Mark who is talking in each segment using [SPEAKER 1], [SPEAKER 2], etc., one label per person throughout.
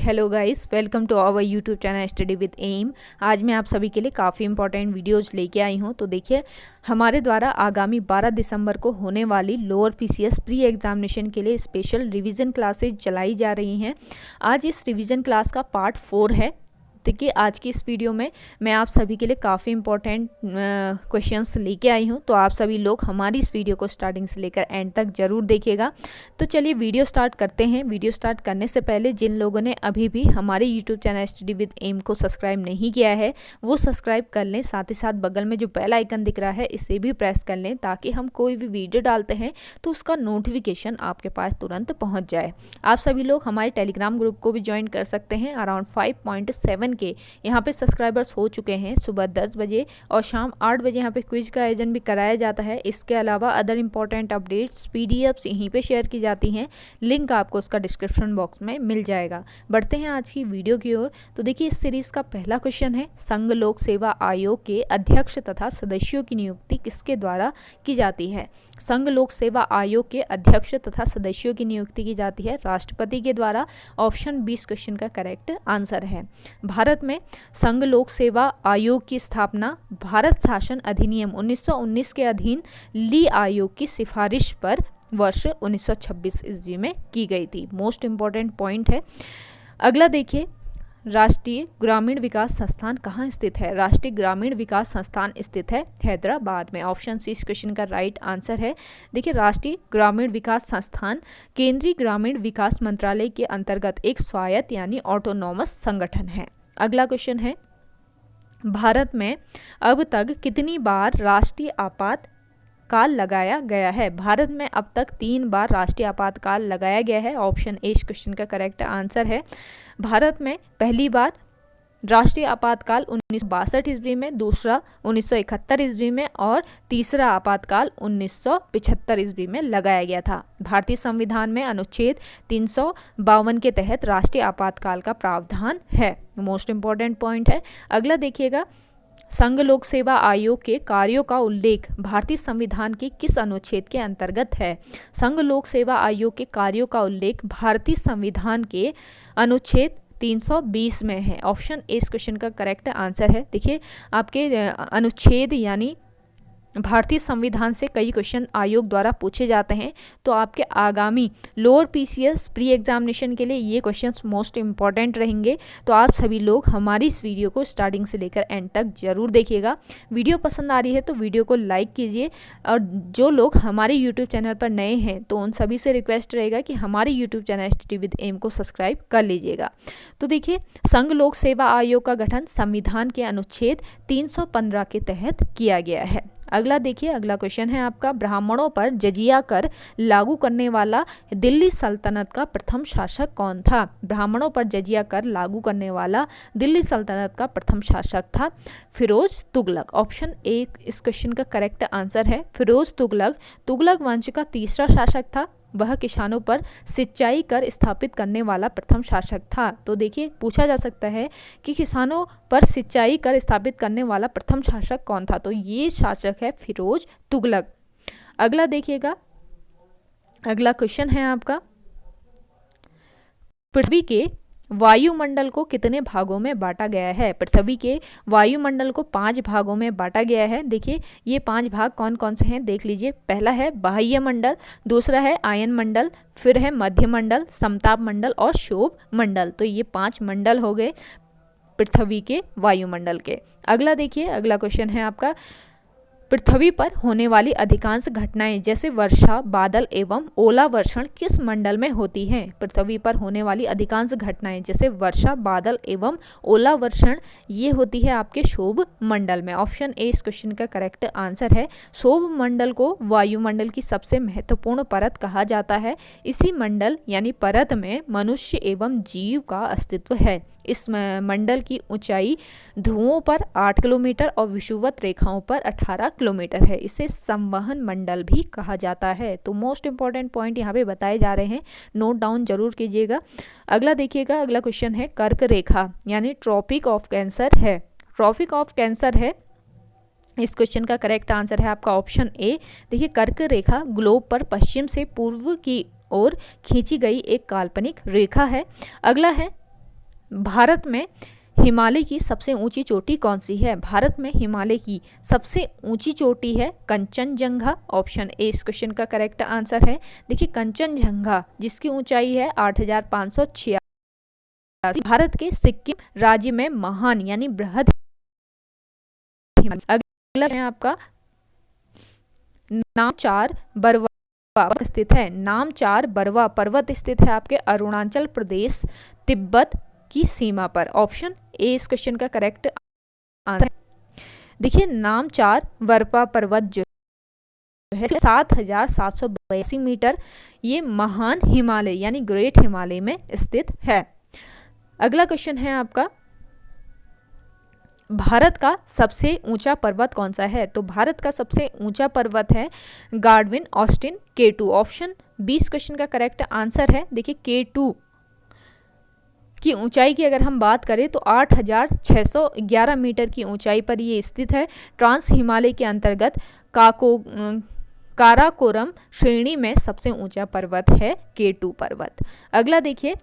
[SPEAKER 1] Hello guys, welcome to our YouTube channel study with M. आज मैं आप सभी के लिए काफ़ी इंपॉर्टेंट वीडियोज लेके आई हूँ। तो देखिए, हमारे द्वारा आगामी 12 दिसंबर को होने वाली लोअर पीसीएस प्री एग्जामिनेशन के लिए स्पेशल रिवीजन क्लासेज चलाई जा रही हैं। आज इस रिवीजन क्लास का पार्ट 4 है। देखिए, आज की इस वीडियो में मैं आप सभी के लिए काफ़ी इंपॉर्टेंट क्वेश्चंस लेके आई हूँ। तो आप सभी लोग हमारी इस वीडियो को स्टार्टिंग से लेकर एंड तक ज़रूर देखिएगा। तो चलिए वीडियो स्टार्ट करते हैं। वीडियो स्टार्ट करने से पहले जिन लोगों ने अभी भी हमारे YouTube channel study with M को सब्सक्राइब नहीं किया है वो सब्सक्राइब कर लें। साथ ही साथ बगल में जो बेल आइकन दिख रहा है इसे भी प्रेस कर लें, ताकि हम कोई भी वीडियो डालते हैं तो उसका नोटिफिकेशन आपके पास तुरंत पहुँच जाए। आप सभी लोग हमारे टेलीग्राम ग्रुप को भी ज्वाइन कर सकते हैं। अराउंड 5.7 के यहाँ पे सब्सक्राइबर्स हो चुके हैं। सुबह 10 बजे और शाम 8 बजे यहाँ पे क्विज का आयोजन भी कराया जाता है। इसके अलावा अदर इंपॉर्टेंट अपडेट्स पीडीएफ्स यहीं पे शेयर की जाती हैं। लिंक आपको उसका डिस्क्रिप्शन बॉक्स में मिल जाएगा। बढ़ते हैं आज की वीडियो की ओर। तो देखिए, इस सीरीज का पहला क्वेश्चन है, संघ लोक सेवा आयोग के अध्यक्ष तथा सदस्यों की नियुक्ति किसके द्वारा की जाती है? संघ लोक सेवा आयोग के अध्यक्ष तथा सदस्यों की नियुक्ति की जाती है राष्ट्रपति के द्वारा। ऑप्शन 20 क्वेश्चन का करेक्ट आंसर है। भारत में संघ लोक सेवा आयोग की स्थापना भारत शासन अधिनियम 1919 के अधीन ली आयोग की सिफारिश पर वर्ष 1926 ईस्वी में की गई थी। मोस्ट इंपॉर्टेंट पॉइंट है। अगला देखिए, राष्ट्रीय ग्रामीण विकास संस्थान कहाँ स्थित है? राष्ट्रीय ग्रामीण विकास संस्थान स्थित है हैदराबाद में। ऑप्शन सी इस क्वेश्चन का राइट आंसर है। देखिए, राष्ट्रीय ग्रामीण विकास संस्थान केंद्रीय ग्रामीण विकास मंत्रालय के अंतर्गत एक स्वायत्त यानी ऑटोनॉमस संगठन है। अगला क्वेश्चन है, भारत में अब तक कितनी बार राष्ट्रीय आपातकाल लगाया गया है? भारत में अब तक 3 बार राष्ट्रीय आपातकाल लगाया गया है। ऑप्शन ए इस क्वेश्चन का करेक्ट आंसर है। भारत में पहली बार राष्ट्रीय आपातकाल 1962 ईस्वी में, दूसरा 1971 ईस्वी में और तीसरा आपातकाल 1975 ईस्वी में लगाया गया था। भारतीय संविधान में अनुच्छेद 352 के तहत राष्ट्रीय आपातकाल का प्रावधान है। मोस्ट इंपॉर्टेंट पॉइंट है। अगला देखिएगा, संघ लोक सेवा आयोग के कार्यों का उल्लेख भारतीय संविधान के किस अनुच्छेद के अंतर्गत है? संघ लोक सेवा आयोग के कार्यों का उल्लेख भारतीय संविधान के अनुच्छेद 320 में है। ऑप्शन ए इस क्वेश्चन का करेक्ट आंसर है। देखिए, आपके अनुच्छेद यानी भारतीय संविधान से कई क्वेश्चन आयोग द्वारा पूछे जाते हैं। तो आपके आगामी लोअर पीसीएस प्री एग्जामिनेशन के लिए ये क्वेश्चंस मोस्ट इंपॉर्टेंट रहेंगे। तो आप सभी लोग हमारी इस वीडियो को स्टार्टिंग से लेकर एंड तक जरूर देखिएगा। वीडियो पसंद आ रही है तो वीडियो को लाइक कीजिए, और जो लोग हमारे यूट्यूब चैनल पर नए हैं तो उन सभी से रिक्वेस्ट रहेगा कि हमारे YouTube channel study with M को सब्सक्राइब कर लीजिएगा। तो देखिए, संघ लोक सेवा आयोग का गठन संविधान के अनुच्छेद 315 के तहत किया गया है। अगला देखिए, अगला क्वेश्चन है आपका, ब्राह्मणों पर जजिया कर लागू करने वाला दिल्ली सल्तनत का प्रथम शासक कौन था? ब्राह्मणों पर जजिया कर लागू करने वाला दिल्ली सल्तनत का प्रथम शासक था फिरोज तुगलक। ऑप्शन ए इस क्वेश्चन का करेक्ट आंसर है। फिरोज तुगलक तुगलक वंश का तीसरा शासक था। वह किसानों पर सिंचाई कर स्थापित करने वाला प्रथम शासक था। तो देखिए, पूछा जा सकता है कि किसानों पर सिंचाई कर स्थापित करने वाला प्रथम शासक कौन था? तो ये शासक है फिरोज तुगलक। अगला देखिएगा, अगला क्वेश्चन है आपका, पृथ्वी के वायुमंडल को कितने भागों में बांटा गया है? पृथ्वी के वायुमंडल को 5 भागों में बांटा गया है। देखिए, ये 5 भाग कौन कौन से हैं देख लीजिए। पहला है बाह्य मंडल, दूसरा है आयन मंडल, फिर है मध्य मंडल, समताप मंडल और क्षोभ मंडल। तो ये 5 मंडल हो गए पृथ्वी के वायुमंडल के। अगला देखिए, अगला क्वेश्चन है आपका, पृथ्वी पर होने वाली अधिकांश घटनाएं जैसे वर्षा, बादल एवं ओलावर्षण किस मंडल में होती हैं? पृथ्वी पर होने वाली अधिकांश घटनाएं जैसे वर्षा, बादल एवं ओलावर्षण ये होती है आपके क्षोभ मंडल में। ऑप्शन ए इस क्वेश्चन का करेक्ट आंसर है। क्षोभ मंडल को वायुमंडल की सबसे महत्वपूर्ण परत कहा जाता है। इसी मंडल यानी परत में मनुष्य एवं जीव का अस्तित्व है। इस मंडल की ऊंचाई ध्रुवों पर 8 किलोमीटर और विषुवत रेखाओं पर 18 किलोमीटर है। इसे संवहन मंडल भी कहा जाता है। तो मोस्ट इंपॉर्टेंट पॉइंट यहाँ पे बताए जा रहे हैं, नोट डाउन जरूर कीजिएगा। अगला देखिएगा, अगला क्वेश्चन है, कर्क रेखा यानी ट्रॉपिक ऑफ कैंसर है। ट्रॉपिक ऑफ कैंसर है, इस क्वेश्चन का करेक्ट आंसर है आपका ऑप्शन ए। देखिए, कर्क रेखा ग्लोब पर पश्चिम से पूर्व की ओर खींची गई एक काल्पनिक रेखा है। अगला है भारत में हिमालय की सबसे ऊंची चोटी कौन सी है? भारत में हिमालय की सबसे ऊंची चोटी है कंचनजंगा। ऑप्शन ए इस क्वेश्चन का करेक्ट आंसर है। देखिए कंचनजंगा जिसकी ऊंचाई है 8,586। भारत के सिक्किम राज्य में महान यानी बृहद हिमालय। अगला है आपका नामचार बरवा स्थित है। नामचार बरवा पर्वत स्थित है आपके अरुणाचल प्रदेश तिब्बत की सीमा पर। ऑप्शन ए इस क्वेश्चन का करेक्ट आंसर। देखिए नामचार बरवा पर्वत जो है 7,782 मीटर, ये महान हिमालय यानी ग्रेट हिमालय में स्थित है। अगला क्वेश्चन है आपका भारत का सबसे ऊंचा पर्वत कौन सा है? तो भारत का सबसे ऊंचा पर्वत है Godwin Austen K2। Option B इस क्वेश्चन का करेक्ट आंसर है। देखिए K2 की ऊंचाई की अगर हम बात करें तो 8,611 मीटर की ऊंचाई पर ये स्थित है। ट्रांस हिमालय के अंतर्गत काराकोरम श्रेणी में सबसे ऊंचा पर्वत है K2 पर्वत। अगला देखिए,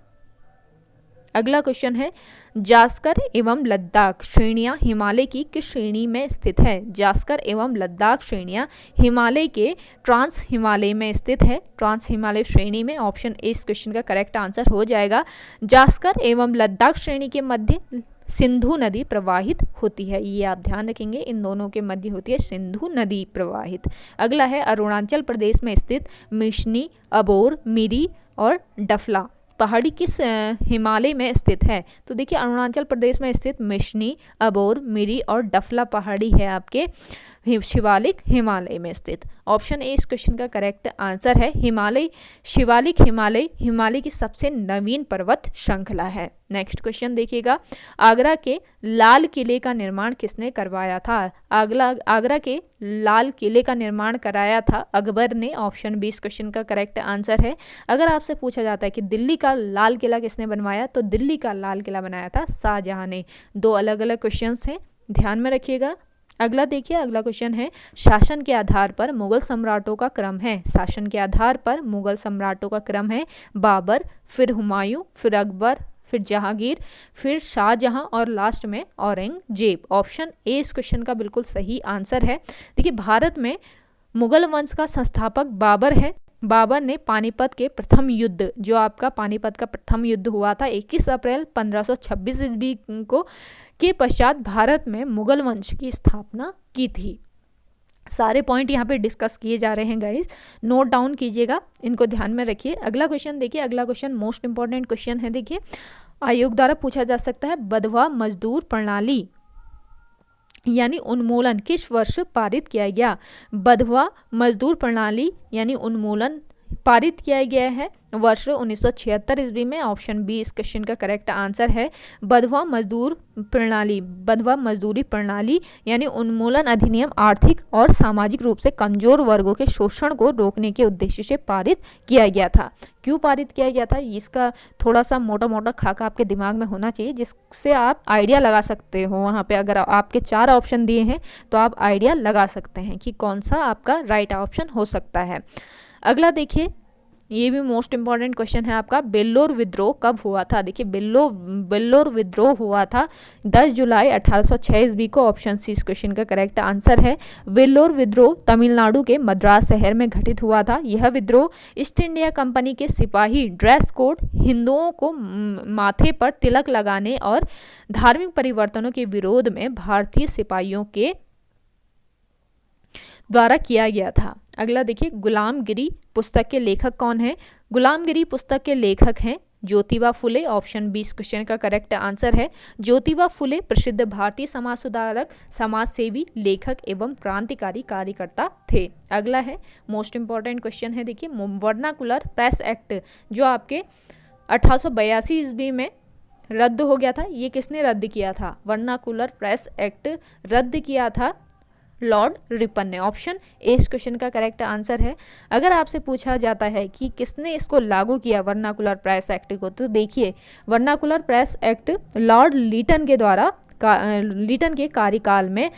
[SPEAKER 1] अगला क्वेश्चन है जास्कर एवं लद्दाख श्रेणियां हिमालय की किस श्रेणी में स्थित है? जास्कर एवं लद्दाख श्रेणियां हिमालय के ट्रांस हिमालय में स्थित है, ट्रांस हिमालय श्रेणी में। ऑप्शन ए इस क्वेश्चन का करेक्ट आंसर हो जाएगा। जास्कर एवं लद्दाख श्रेणी के मध्य सिंधु नदी प्रवाहित होती है, ये आप ध्यान रखेंगे, इन दोनों के मध्य होती है सिंधु नदी प्रवाहित। अगला है अरुणाचल प्रदेश में स्थित मिशनी, अबोर, मिरी और डफला पहाड़ी किस हिमालय में स्थित है? तो देखिए अरुणाचल प्रदेश में स्थित मिशनी, अबोर, मिरी और डफला पहाड़ी है आपके शिवालिक हिमालय में स्थित। ऑप्शन ए इस क्वेश्चन का करेक्ट आंसर है। हिमालय शिवालिक हिमालय हिमालय की सबसे नवीन पर्वत श्रृंखला है। नेक्स्ट क्वेश्चन देखिएगा, आगरा के लाल किले का निर्माण किसने करवाया था? आगरा के लाल किले का निर्माण कराया था अकबर ने। ऑप्शन बी इस क्वेश्चन का करेक्ट आंसर है। अगर आपसे पूछा जाता है कि दिल्ली का लाल किला किसने बनवाया, तो दिल्ली का लाल किला बनाया था शाहजहां ने। दो अलग अलग क्वेश्चन हैं, ध्यान में रखिएगा। अगला देखिए, अगला क्वेश्चन है शासन के आधार पर मुगल सम्राटों का क्रम है। शासन के आधार पर मुगल सम्राटों का क्रम है बाबर, फिर हुमायूं, फिर अकबर, फिर जहांगीर, फिर शाहजहां और लास्ट में औरंगजेब। ऑप्शन ए इस क्वेश्चन का बिल्कुल सही आंसर है। देखिए भारत में मुगल वंश का संस्थापक बाबर है। बाबर ने पानीपत के प्रथम युद्ध, जो आपका पानीपत का प्रथम युद्ध हुआ था 21 अप्रैल 1526 ईस्वी को, के पश्चात भारत में मुगल वंश की स्थापना की थी। सारे पॉइंट यहाँ पे डिस्कस किए जा रहे हैं गाइस, नोट डाउन कीजिएगा, इनको ध्यान में रखिए। अगला क्वेश्चन देखिए, अगला क्वेश्चन मोस्ट इंपॉर्टेंट क्वेश्चन है। देखिए आयोग द्वारा पूछा जा सकता है बंधुआ मजदूर प्रणाली यानी उन्मूलन किस वर्ष पारित किया गया? बंधुआ मजदूर प्रणाली यानी उन्मूलन पारित किया गया है वर्ष 1976 ईस्वी में। ऑप्शन बी इस क्वेश्चन का करेक्ट आंसर है। बंधुआ मजदूर प्रणाली, बंधुआ मजदूरी प्रणाली यानी उन्मूलन अधिनियम आर्थिक और सामाजिक रूप से कमजोर वर्गों के शोषण को रोकने के उद्देश्य से पारित किया गया था। क्यों पारित किया गया था, इसका थोड़ा सा मोटा मोटा खाका आपके दिमाग में होना चाहिए, जिससे आप आइडिया लगा सकते हो। वहाँ पे अगर आपके 4 ऑप्शन दिए हैं तो आप आइडिया लगा सकते हैं कि कौन सा आपका राइट ऑप्शन हो सकता है। अगला देखिए, ये भी मोस्ट इंपॉर्टेंट क्वेश्चन है आपका, बेल्लोर विद्रोह कब हुआ था? देखिए बेल्लोर विद्रोह हुआ था 10 जुलाई 1806 ईस्वी को। ऑप्शन सी इस क्वेश्चन का करेक्ट आंसर है। बेल्लोर विद्रोह तमिलनाडु के मद्रास शहर में घटित हुआ था। यह विद्रोह ईस्ट इंडिया कंपनी के सिपाही ड्रेस कोड, हिंदुओं को माथे पर तिलक लगाने और धार्मिक परिवर्तनों के विरोध में भारतीय सिपाहियों के द्वारा किया गया था। अगला देखिए, गुलामगिरी पुस्तक के लेखक कौन है? गुलामगिरी पुस्तक के लेखक हैं ज्योतिबा फुले। ऑप्शन बी इस क्वेश्चन का करेक्ट आंसर है। ज्योतिबा फुले प्रसिद्ध भारतीय समाज सुधारक, समाज सेवी, लेखक एवं क्रांतिकारी कार्यकर्ता थे। अगला है मोस्ट इंपॉर्टेंट क्वेश्चन है, देखिए वर्नाकुलर प्रेस एक्ट जो आपके 1882 ईस्वी में रद्द हो गया था, ये किसने रद्द किया था? वर्नाकुलर प्रेस एक्ट रद्द किया था लॉर्ड रिपन ने। ऑप्शन ए इस क्वेश्चन का करेक्ट आंसर है। अगर आपसे पूछा जाता है कि किसने इसको लागू किया वर्नाकुलर प्रेस एक्ट को, तो देखिए vernacular press act Lord Lytton के द्वारा लीटन के कार्यकाल में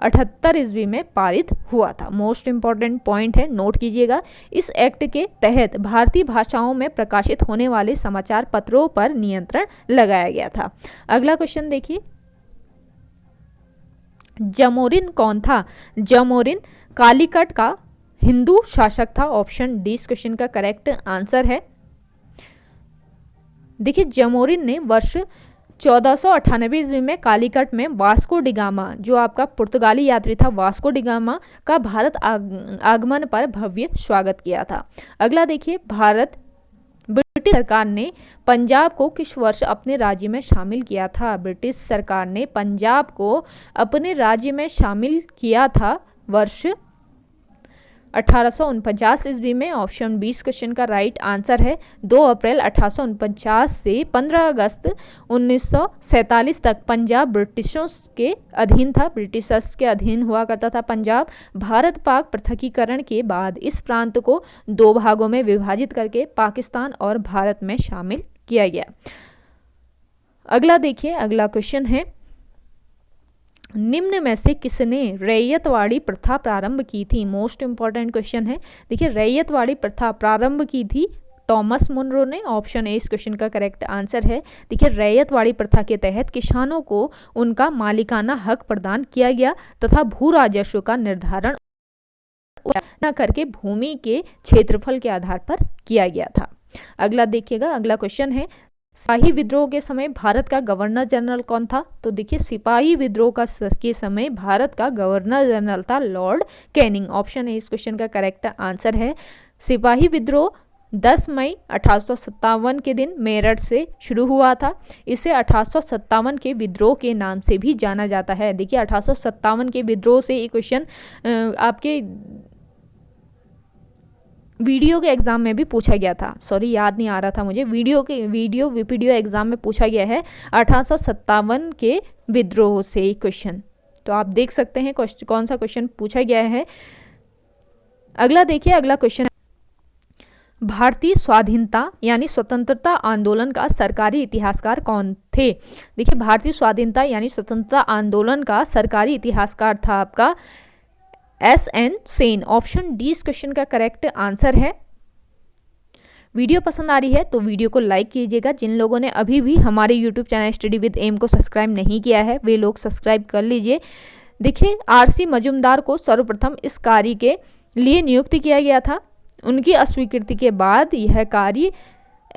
[SPEAKER 1] 1978 ईस्वी में पारित हुआ था। मोस्ट इंपॉर्टेंट पॉइंट है, नोट कीजिएगा। इस एक्ट के तहत भारतीय भाषाओं में प्रकाशित होने वाले समाचार पत्रों पर नियंत्रण लगाया गया था। अगला क्वेश्चन देखिए, जमोरिन कौन था? जमोरिन कालीकट का हिंदू शासक था। ऑप्शन डी इस क्वेश्चन का करेक्ट आंसर है। देखिए, जमोरिन ने वर्ष 1498 ईस्वी में कालीकट में वास्को डिगामा, जो आपका पुर्तगाली यात्री था, वास्को डिगामा का भारत आगमन पर भव्य स्वागत किया था। अगला देखिए, ब्रिटिश सरकार ने पंजाब को किस वर्ष अपने राज्य में शामिल किया था? ब्रिटिश सरकार ने पंजाब को अपने राज्य में शामिल किया था वर्ष 1849 ईस्वी में। ऑप्शन 20 क्वेश्चन का राइट आंसर है। 2 अप्रैल 1849 से 15 अगस्त 1947 तक पंजाब ब्रिटिशों के अधीन था, ब्रिटिशर्स के अधीन हुआ करता था पंजाब। भारत पाक पृथकीकरण के बाद इस प्रांत को 2 भागों में विभाजित करके पाकिस्तान और भारत में शामिल किया गया। अगला देखिए, अगला क्वेश्चन है, निम्न में से किसने रैयतवाड़ी प्रथा प्रारंभ की थी? मोस्ट इंपॉर्टेंट क्वेश्चन है। देखिए, रैयतवाड़ी प्रथा प्रारंभ की थी टॉमस मुनरो ने। ऑप्शन ए इस क्वेश्चन का करेक्ट आंसर है। देखिए, रैयतवाड़ी प्रथा के तहत किसानों को उनका मालिकाना हक प्रदान किया गया तथा भू राजस्व का निर्धारण न करके भूमि के क्षेत्रफल के आधार पर किया गया था। अगला देखिएगा, अगला क्वेश्चन है, सिपाही विद्रोह के समय भारत का गवर्नर जनरल कौन था? तो देखिए, सिपाही विद्रोह के समय भारत का गवर्नर जनरल था लॉर्ड कैनिंग। ऑप्शन ए इस क्वेश्चन का करेक्ट आंसर है। सिपाही विद्रोह 10 मई 1857 के दिन मेरठ से शुरू हुआ था। इसे 1857 के विद्रोह के नाम से भी जाना जाता है। देखिए, 1857 के विद्रोह से ये क्वेश्चन आपके वीडियो के एग्जाम में भी पूछा गया था। सॉरी, याद नहीं आ रहा था मुझे। वीडियो एग्जाम में पूछा गया है 1857 के विद्रोह से क्वेश्चन। तो आप देख सकते हैं कौन सा क्वेश्चन पूछा गया है। अगला देखिए, अगला क्वेश्चन, भारतीय स्वाधीनता यानी स्वतंत्रता आंदोलन का सरकारी इतिहासकार कौन थे? देखिए, भारतीय स्वाधीनता यानी स्वतंत्रता आंदोलन का सरकारी इतिहासकार था आपका SN सेन। ऑप्शन डी इस क्वेश्चन का करेक्ट आंसर है। वीडियो पसंद आ रही है तो वीडियो को लाइक कीजिएगा। जिन लोगों ने अभी भी हमारे YouTube channel study with M को सब्सक्राइब नहीं किया है वे लोग सब्सक्राइब कर लीजिए। देखिए, RC मजुमदार को सर्वप्रथम इस कार्य के लिए नियुक्त किया गया था। उनकी अस्वीकृति के बाद यह कार्य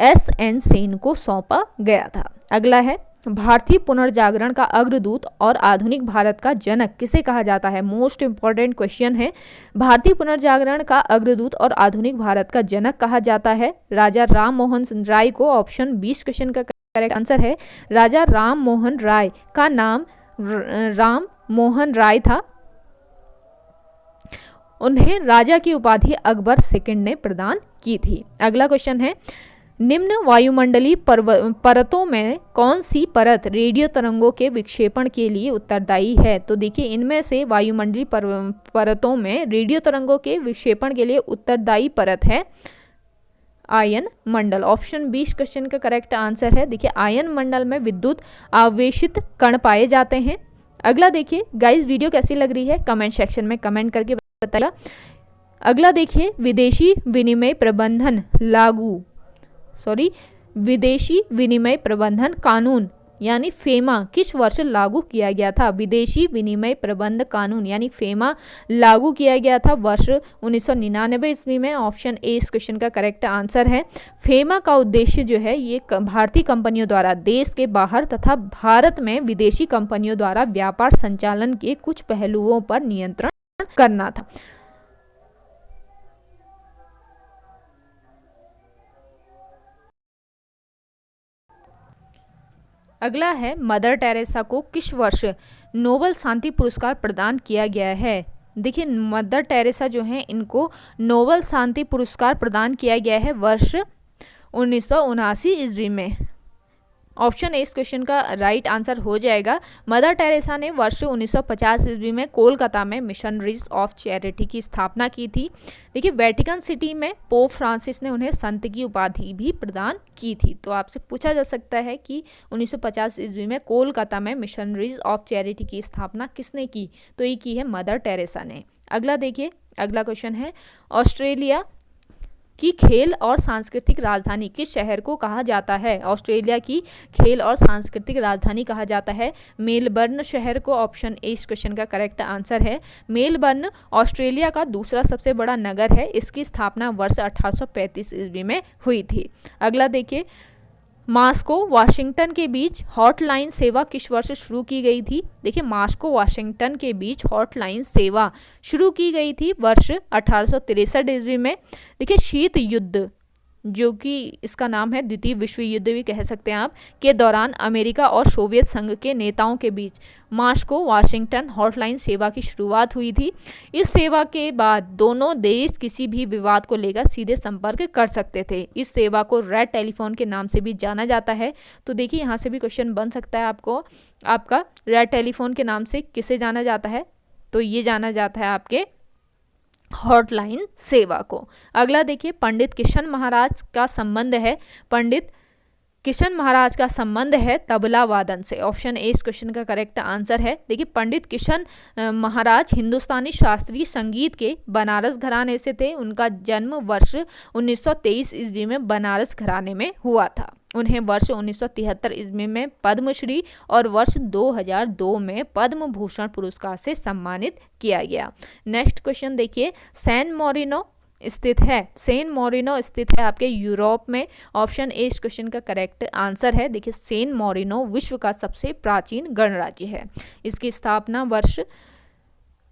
[SPEAKER 1] SN सेन को सौंपा गया था। अगला है, भारतीय पुनर्जागरण का अग्रदूत और आधुनिक भारत का जनक किसे कहा जाता है? मोस्ट इंपॉर्टेंट क्वेश्चन है। भारतीय पुनर्जागरण का अग्रदूत और आधुनिक भारत का जनक कहा जाता है राजा राम मोहन राय को। ऑप्शन 20 क्वेश्चन का करेक्ट आंसर है। राजा राम मोहन राय का नाम राम मोहन राय था। उन्हें राजा की उपाधि अकबर सेकंड ने प्रदान की थी। अगला क्वेश्चन है, निम्न वायुमंडलीय परतों में कौन सी परत रेडियो तरंगों के विक्षेपण के लिए उत्तरदायी है? तो देखिए, इनमें से वायुमंडलीय परतों में रेडियो तरंगों के विक्षेपण के लिए उत्तरदायी परत है आयन मंडल। ऑप्शन 20 क्वेश्चन का करेक्ट आंसर है। देखिए, आयन मंडल में विद्युत आवेशित कण पाए जाते हैं। अगला देखिए गाइस, वीडियो कैसी लग रही है कमेंट सेक्शन में कमेंट करके बताइएगा। अगला देखिए, विदेशी विनिमय प्रबंधन कानून यानी फेमा किस वर्ष लागू किया गया था? विदेशी विनिमय प्रबंध कानून यानी फेमा लागू किया गया था वर्ष 1999 ईस्वी में। ऑप्शन ए इस क्वेश्चन का करेक्ट आंसर है। फेमा का उद्देश्य जो है ये भारतीय कंपनियों द्वारा देश के बाहर तथा भारत में विदेशी कंपनियों द्वारा व्यापार संचालन के कुछ पहलुओं पर नियंत्रण करना था। अगला है, मदर टेरेसा को किस वर्ष नोबेल शांति पुरस्कार प्रदान किया गया है? देखिए, मदर टेरेसा जो है इनको नोबेल शांति पुरस्कार प्रदान किया गया है वर्ष 1979 ईस्वी में। ऑप्शन ए इस क्वेश्चन का राइट आंसर हो जाएगा। मदर टेरेसा ने वर्ष 1950 ईस्वी में कोलकाता में मिशनरीज ऑफ चैरिटी की स्थापना की थी। देखिए वेटिकन सिटी में पोप फ्रांसिस ने उन्हें संत की उपाधि भी प्रदान की थी। तो आपसे पूछा जा सकता है कि 1950 ईस्वी में कोलकाता में मिशनरीज ऑफ चैरिटी की स्थापना किसने की, तो ये की है मदर टेरेसा ने। अगला देखिए, अगला क्वेश्चन है ऑस्ट्रेलिया की खेल और सांस्कृतिक राजधानी किस शहर को कहा जाता है। ऑस्ट्रेलिया की खेल और सांस्कृतिक राजधानी कहा जाता है मेलबर्न शहर को। ऑप्शन ए इस क्वेश्चन का करेक्ट आंसर है। मेलबर्न ऑस्ट्रेलिया का दूसरा सबसे बड़ा नगर है। इसकी स्थापना वर्ष 1835 ईस्वी में हुई थी। अगला देखिए, मॉस्को वाशिंगटन के बीच हॉटलाइन सेवा किस वर्ष शुरू की गई थी। देखिए मॉस्को वाशिंगटन के बीच हॉटलाइन सेवा शुरू की गई थी वर्ष 1863 ईस्वी में। देखिए शीत युद्ध, जो कि इसका नाम है द्वितीय विश्व युद्ध भी कह सकते हैं आप, के दौरान अमेरिका और सोवियत संघ के नेताओं के बीच मॉस्को वाशिंगटन हॉटलाइन सेवा की शुरुआत हुई थी। इस सेवा के बाद दोनों देश किसी भी विवाद को लेकर सीधे संपर्क कर सकते थे। इस सेवा को रेड टेलीफोन के नाम से भी जाना जाता है। तो देखिए यहाँ से भी क्वेश्चन बन सकता है आपको, आपका रेड टेलीफोन के नाम से किसे जाना जाता है, तो ये जाना जाता है आपके हॉटलाइन सेवा को। अगला देखिए, पंडित किशन महाराज का संबंध है, पंडित किशन महाराज का संबंध है तबला वादन से। ऑप्शन ए इस क्वेश्चन का करेक्ट आंसर है। देखिए पंडित किशन महाराज हिंदुस्तानी शास्त्रीय संगीत के बनारस घराने से थे। उनका जन्म वर्ष 1923 ईस्वी में बनारस घराने में हुआ था। उन्हें वर्ष 1973 ईस्वी में पद्मश्री और वर्ष 2002 में पद्म भूषण पुरस्कार से सम्मानित किया गया। नेक्स्ट क्वेश्चन देखिए, सैन मोरिनो स्थित है आपके यूरोप में। ऑप्शन ए इस क्वेश्चन का करेक्ट आंसर है। देखिए सैन मोरिनो विश्व का सबसे प्राचीन गणराज्य है। इसकी स्थापना वर्ष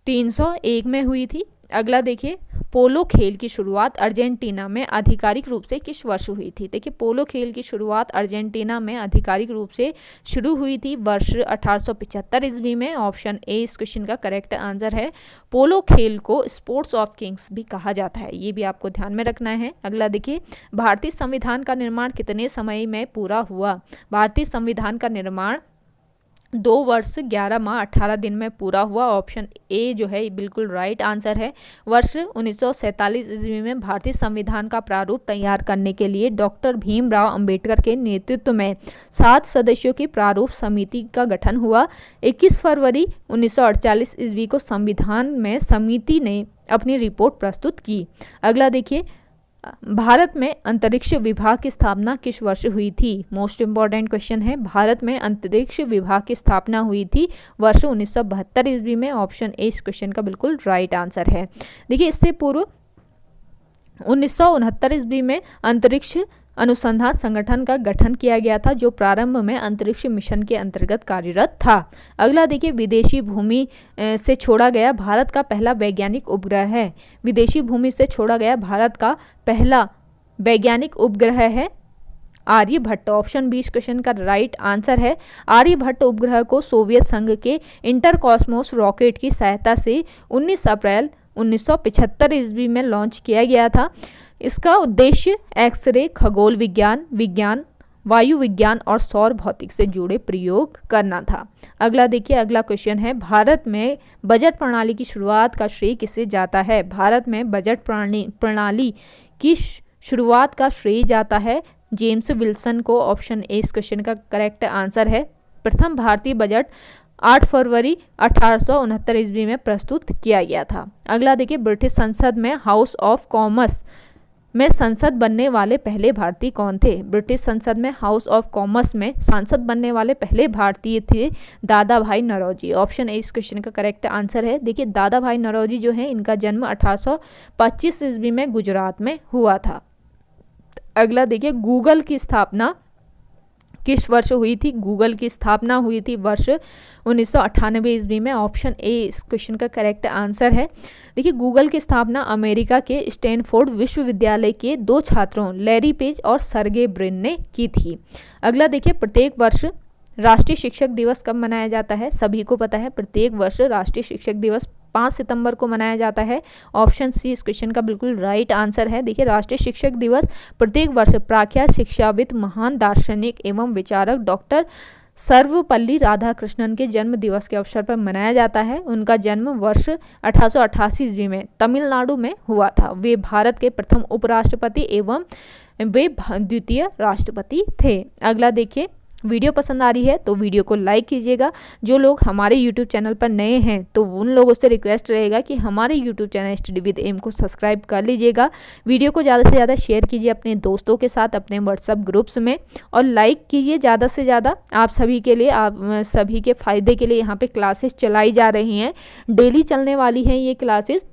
[SPEAKER 1] 301 में हुई थी। अगला देखिए, पोलो खेल की शुरुआत अर्जेंटीना में आधिकारिक रूप से किस वर्ष हुई थी। देखिए पोलो खेल की शुरुआत अर्जेंटीना में आधिकारिक रूप से शुरू हुई थी वर्ष 1875 ईस्वी में। ऑप्शन ए इस क्वेश्चन का करेक्ट आंसर है। पोलो खेल को स्पोर्ट्स ऑफ किंग्स भी कहा जाता है, ये भी आपको ध्यान में रखना है। अगला देखिए, भारतीय संविधान का निर्माण कितने समय में पूरा हुआ। भारतीय संविधान का निर्माण 2 वर्ष 11 माह 18 दिन में पूरा हुआ। ऑप्शन ए जो है बिल्कुल राइट आंसर है। वर्ष 1947 ईस्वी में भारतीय संविधान का प्रारूप तैयार करने के लिए डॉक्टर भीमराव अंबेडकर के नेतृत्व में 7 सदस्यों की प्रारूप समिति का गठन हुआ। 21 फरवरी 1948 ईस्वी को संविधान में समिति ने अपनी रिपोर्ट प्रस्तुत की। अगला देखिए, भारत में अंतरिक्ष विभाग की स्थापना किस वर्ष हुई थी। मोस्ट इंपॉर्टेंट क्वेश्चन है। भारत में अंतरिक्ष विभाग की स्थापना हुई थी वर्ष 1972 ईस्वी में। ऑप्शन ए इस क्वेश्चन का बिल्कुल राइट आंसर है। देखिए इससे पूर्व 1969 ईस्वी में अंतरिक्ष अनुसंधान संगठन का गठन किया गया था, जो प्रारंभ में अंतरिक्ष मिशन के अंतर्गत कार्यरत था। अगला देखिए, विदेशी भूमि से छोड़ा गया भारत का पहला वैज्ञानिक उपग्रह है। विदेशी भूमि से छोड़ा गया भारत का पहला वैज्ञानिक उपग्रह है आर्यभट्ट। ऑप्शन बी इस क्वेश्चन का राइट आंसर है। आर्यभट्ट उपग्रह को सोवियत संघ के इंटरकॉस्मोस रॉकेट की सहायता से 19 अप्रैल 1975 ईस्वी में लॉन्च किया गया था। इसका उद्देश्य एक्सरे, खगोल विज्ञान, वायु विज्ञान और सौर भौतिक से जुड़े प्रयोग करना था। अगला देखिए, अगला क्वेश्चन है, भारत में बजट प्रणाली की शुरुआत का श्रेय किसे जाता है। भारत में बजट प्रणाली की शुरुआत का श्रेय जाता है जेम्स विल्सन को। ऑप्शन ए इस क्वेश्चन का करेक्ट आंसर है। प्रथम भारतीय बजट 8 फरवरी 1869 ईस्वी में प्रस्तुत किया गया था। अगला देखिए, ब्रिटिश संसद में हाउस ऑफ कॉमन्स में सांसद बनने वाले पहले भारतीय कौन थे। ब्रिटिश संसद में हाउस ऑफ कॉमन्स में सांसद बनने वाले पहले भारतीय थे दादा भाई नौरोजी। ऑप्शन ए इस क्वेश्चन का करेक्ट आंसर है। देखिए दादा भाई नौरोजी जो है, इनका जन्म 1825 ईस्वी में गुजरात में हुआ था। अगला देखिए, गूगल की स्थापना किस वर्ष हुई थी। गूगल की स्थापना हुई थी वर्ष 1998 ईस्वी में। ऑप्शन ए इस क्वेश्चन का करेक्ट आंसर है। देखिए गूगल की स्थापना अमेरिका के स्टैनफोर्ड विश्वविद्यालय के 2 छात्रों लैरी पेज और सर्गे ब्रिन ने की थी। अगला देखिए, प्रत्येक वर्ष राष्ट्रीय शिक्षक दिवस कब मनाया जाता है। सभी को पता है प्रत्येक वर्ष राष्ट्रीय शिक्षक दिवस 5 सितंबर को मनाया जाता है। ऑप्शन सी इस क्वेश्चन का बिल्कुल राइट आंसर है। देखिए, राष्ट्रीय शिक्षक दिवस प्रत्येक वर्ष प्रख्यात शिक्षाविद, महान दार्शनिक एवं विचारक डॉक्टर सर्वपल्ली राधाकृष्णन के जन्म दिवस के अवसर पर मनाया जाता है। उनका जन्म वर्ष 1888 ईस्वी में तमिलनाडु में हुआ था। वे भारत के प्रथम उपराष्ट्रपति एवं वे द्वितीय राष्ट्रपति थे। अगला देखिए, वीडियो पसंद आ रही है तो वीडियो को लाइक कीजिएगा। जो लोग हमारे यूट्यूब चैनल पर नए हैं तो उन लोगों से रिक्वेस्ट रहेगा कि हमारे YouTube channel study with M को सब्सक्राइब कर लीजिएगा। वीडियो को ज़्यादा से ज़्यादा शेयर कीजिए अपने दोस्तों के साथ, अपने व्हाट्सएप ग्रुप्स में, और लाइक कीजिए ज़्यादा से ज़्यादा। आप सभी के लिए, आप सभी के फ़ायदे के लिए यहाँ पर क्लासेस चलाई जा रही हैं। डेली चलने वाली हैं ये क्लासेस।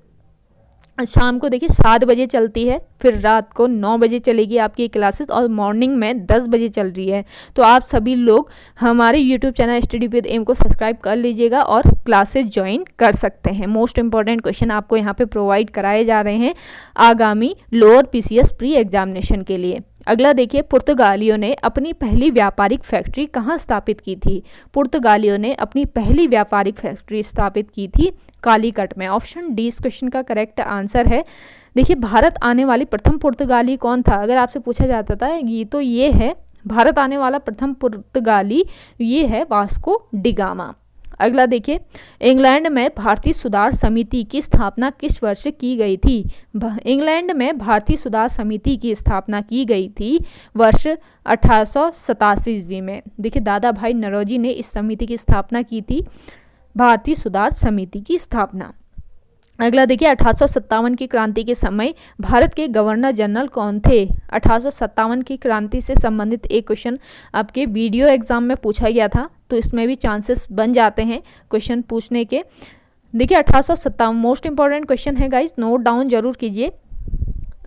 [SPEAKER 1] शाम को देखिए 7 बजे चलती है, फिर रात को 9 बजे चलेगी आपकी क्लासेस, और मॉर्निंग में 10 बजे चल रही है। तो आप सभी लोग हमारे YouTube channel study with M को सब्सक्राइब कर लीजिएगा और क्लासेस ज्वाइन कर सकते हैं। मोस्ट इंपॉर्टेंट क्वेश्चन आपको यहाँ पे प्रोवाइड कराए जा रहे हैं आगामी लोअर पीसीएस प्री एग्जामिनेशन के लिए। अगला देखिए, पुर्तगालियों ने अपनी पहली व्यापारिक फैक्ट्री कहाँ स्थापित की थी? पुर्तगालियों ने अपनी पहली व्यापारिक फैक्ट्री स्थापित की थी कालीकट में। ऑप्शन डी इस क्वेश्चन का करेक्ट आंसर है। देखिए, भारत आने वाली प्रथम पुर्तगाली कौन था? अगर आपसे पूछा जाता था ये है भारत आने वाला प्रथम पुर्तगाली, ये है वास्को डिगामा। अगला देखिए, इंग्लैंड में भारतीय सुधार समिति की स्थापना किस वर्ष की गई थी? इंग्लैंड में भारतीय सुधार समिति की स्थापना की गई थी वर्ष 1887 ईस्वी में। देखिए, दादा भाई नौरोजी ने इस समिति की स्थापना की थी, भारतीय सुधार समिति की स्थापना। अगला देखिए, 1857 की क्रांति के समय भारत के गवर्नर जनरल कौन थे? 1857 की क्रांति से संबंधित एक क्वेश्चन आपके वीडियो एग्जाम में पूछा गया था, तो इसमें भी चांसेस बन जाते हैं क्वेश्चन पूछने के। देखिए, 1857 मोस्ट इंपॉर्टेंट क्वेश्चन है गाइज, नोट डाउन जरूर कीजिए।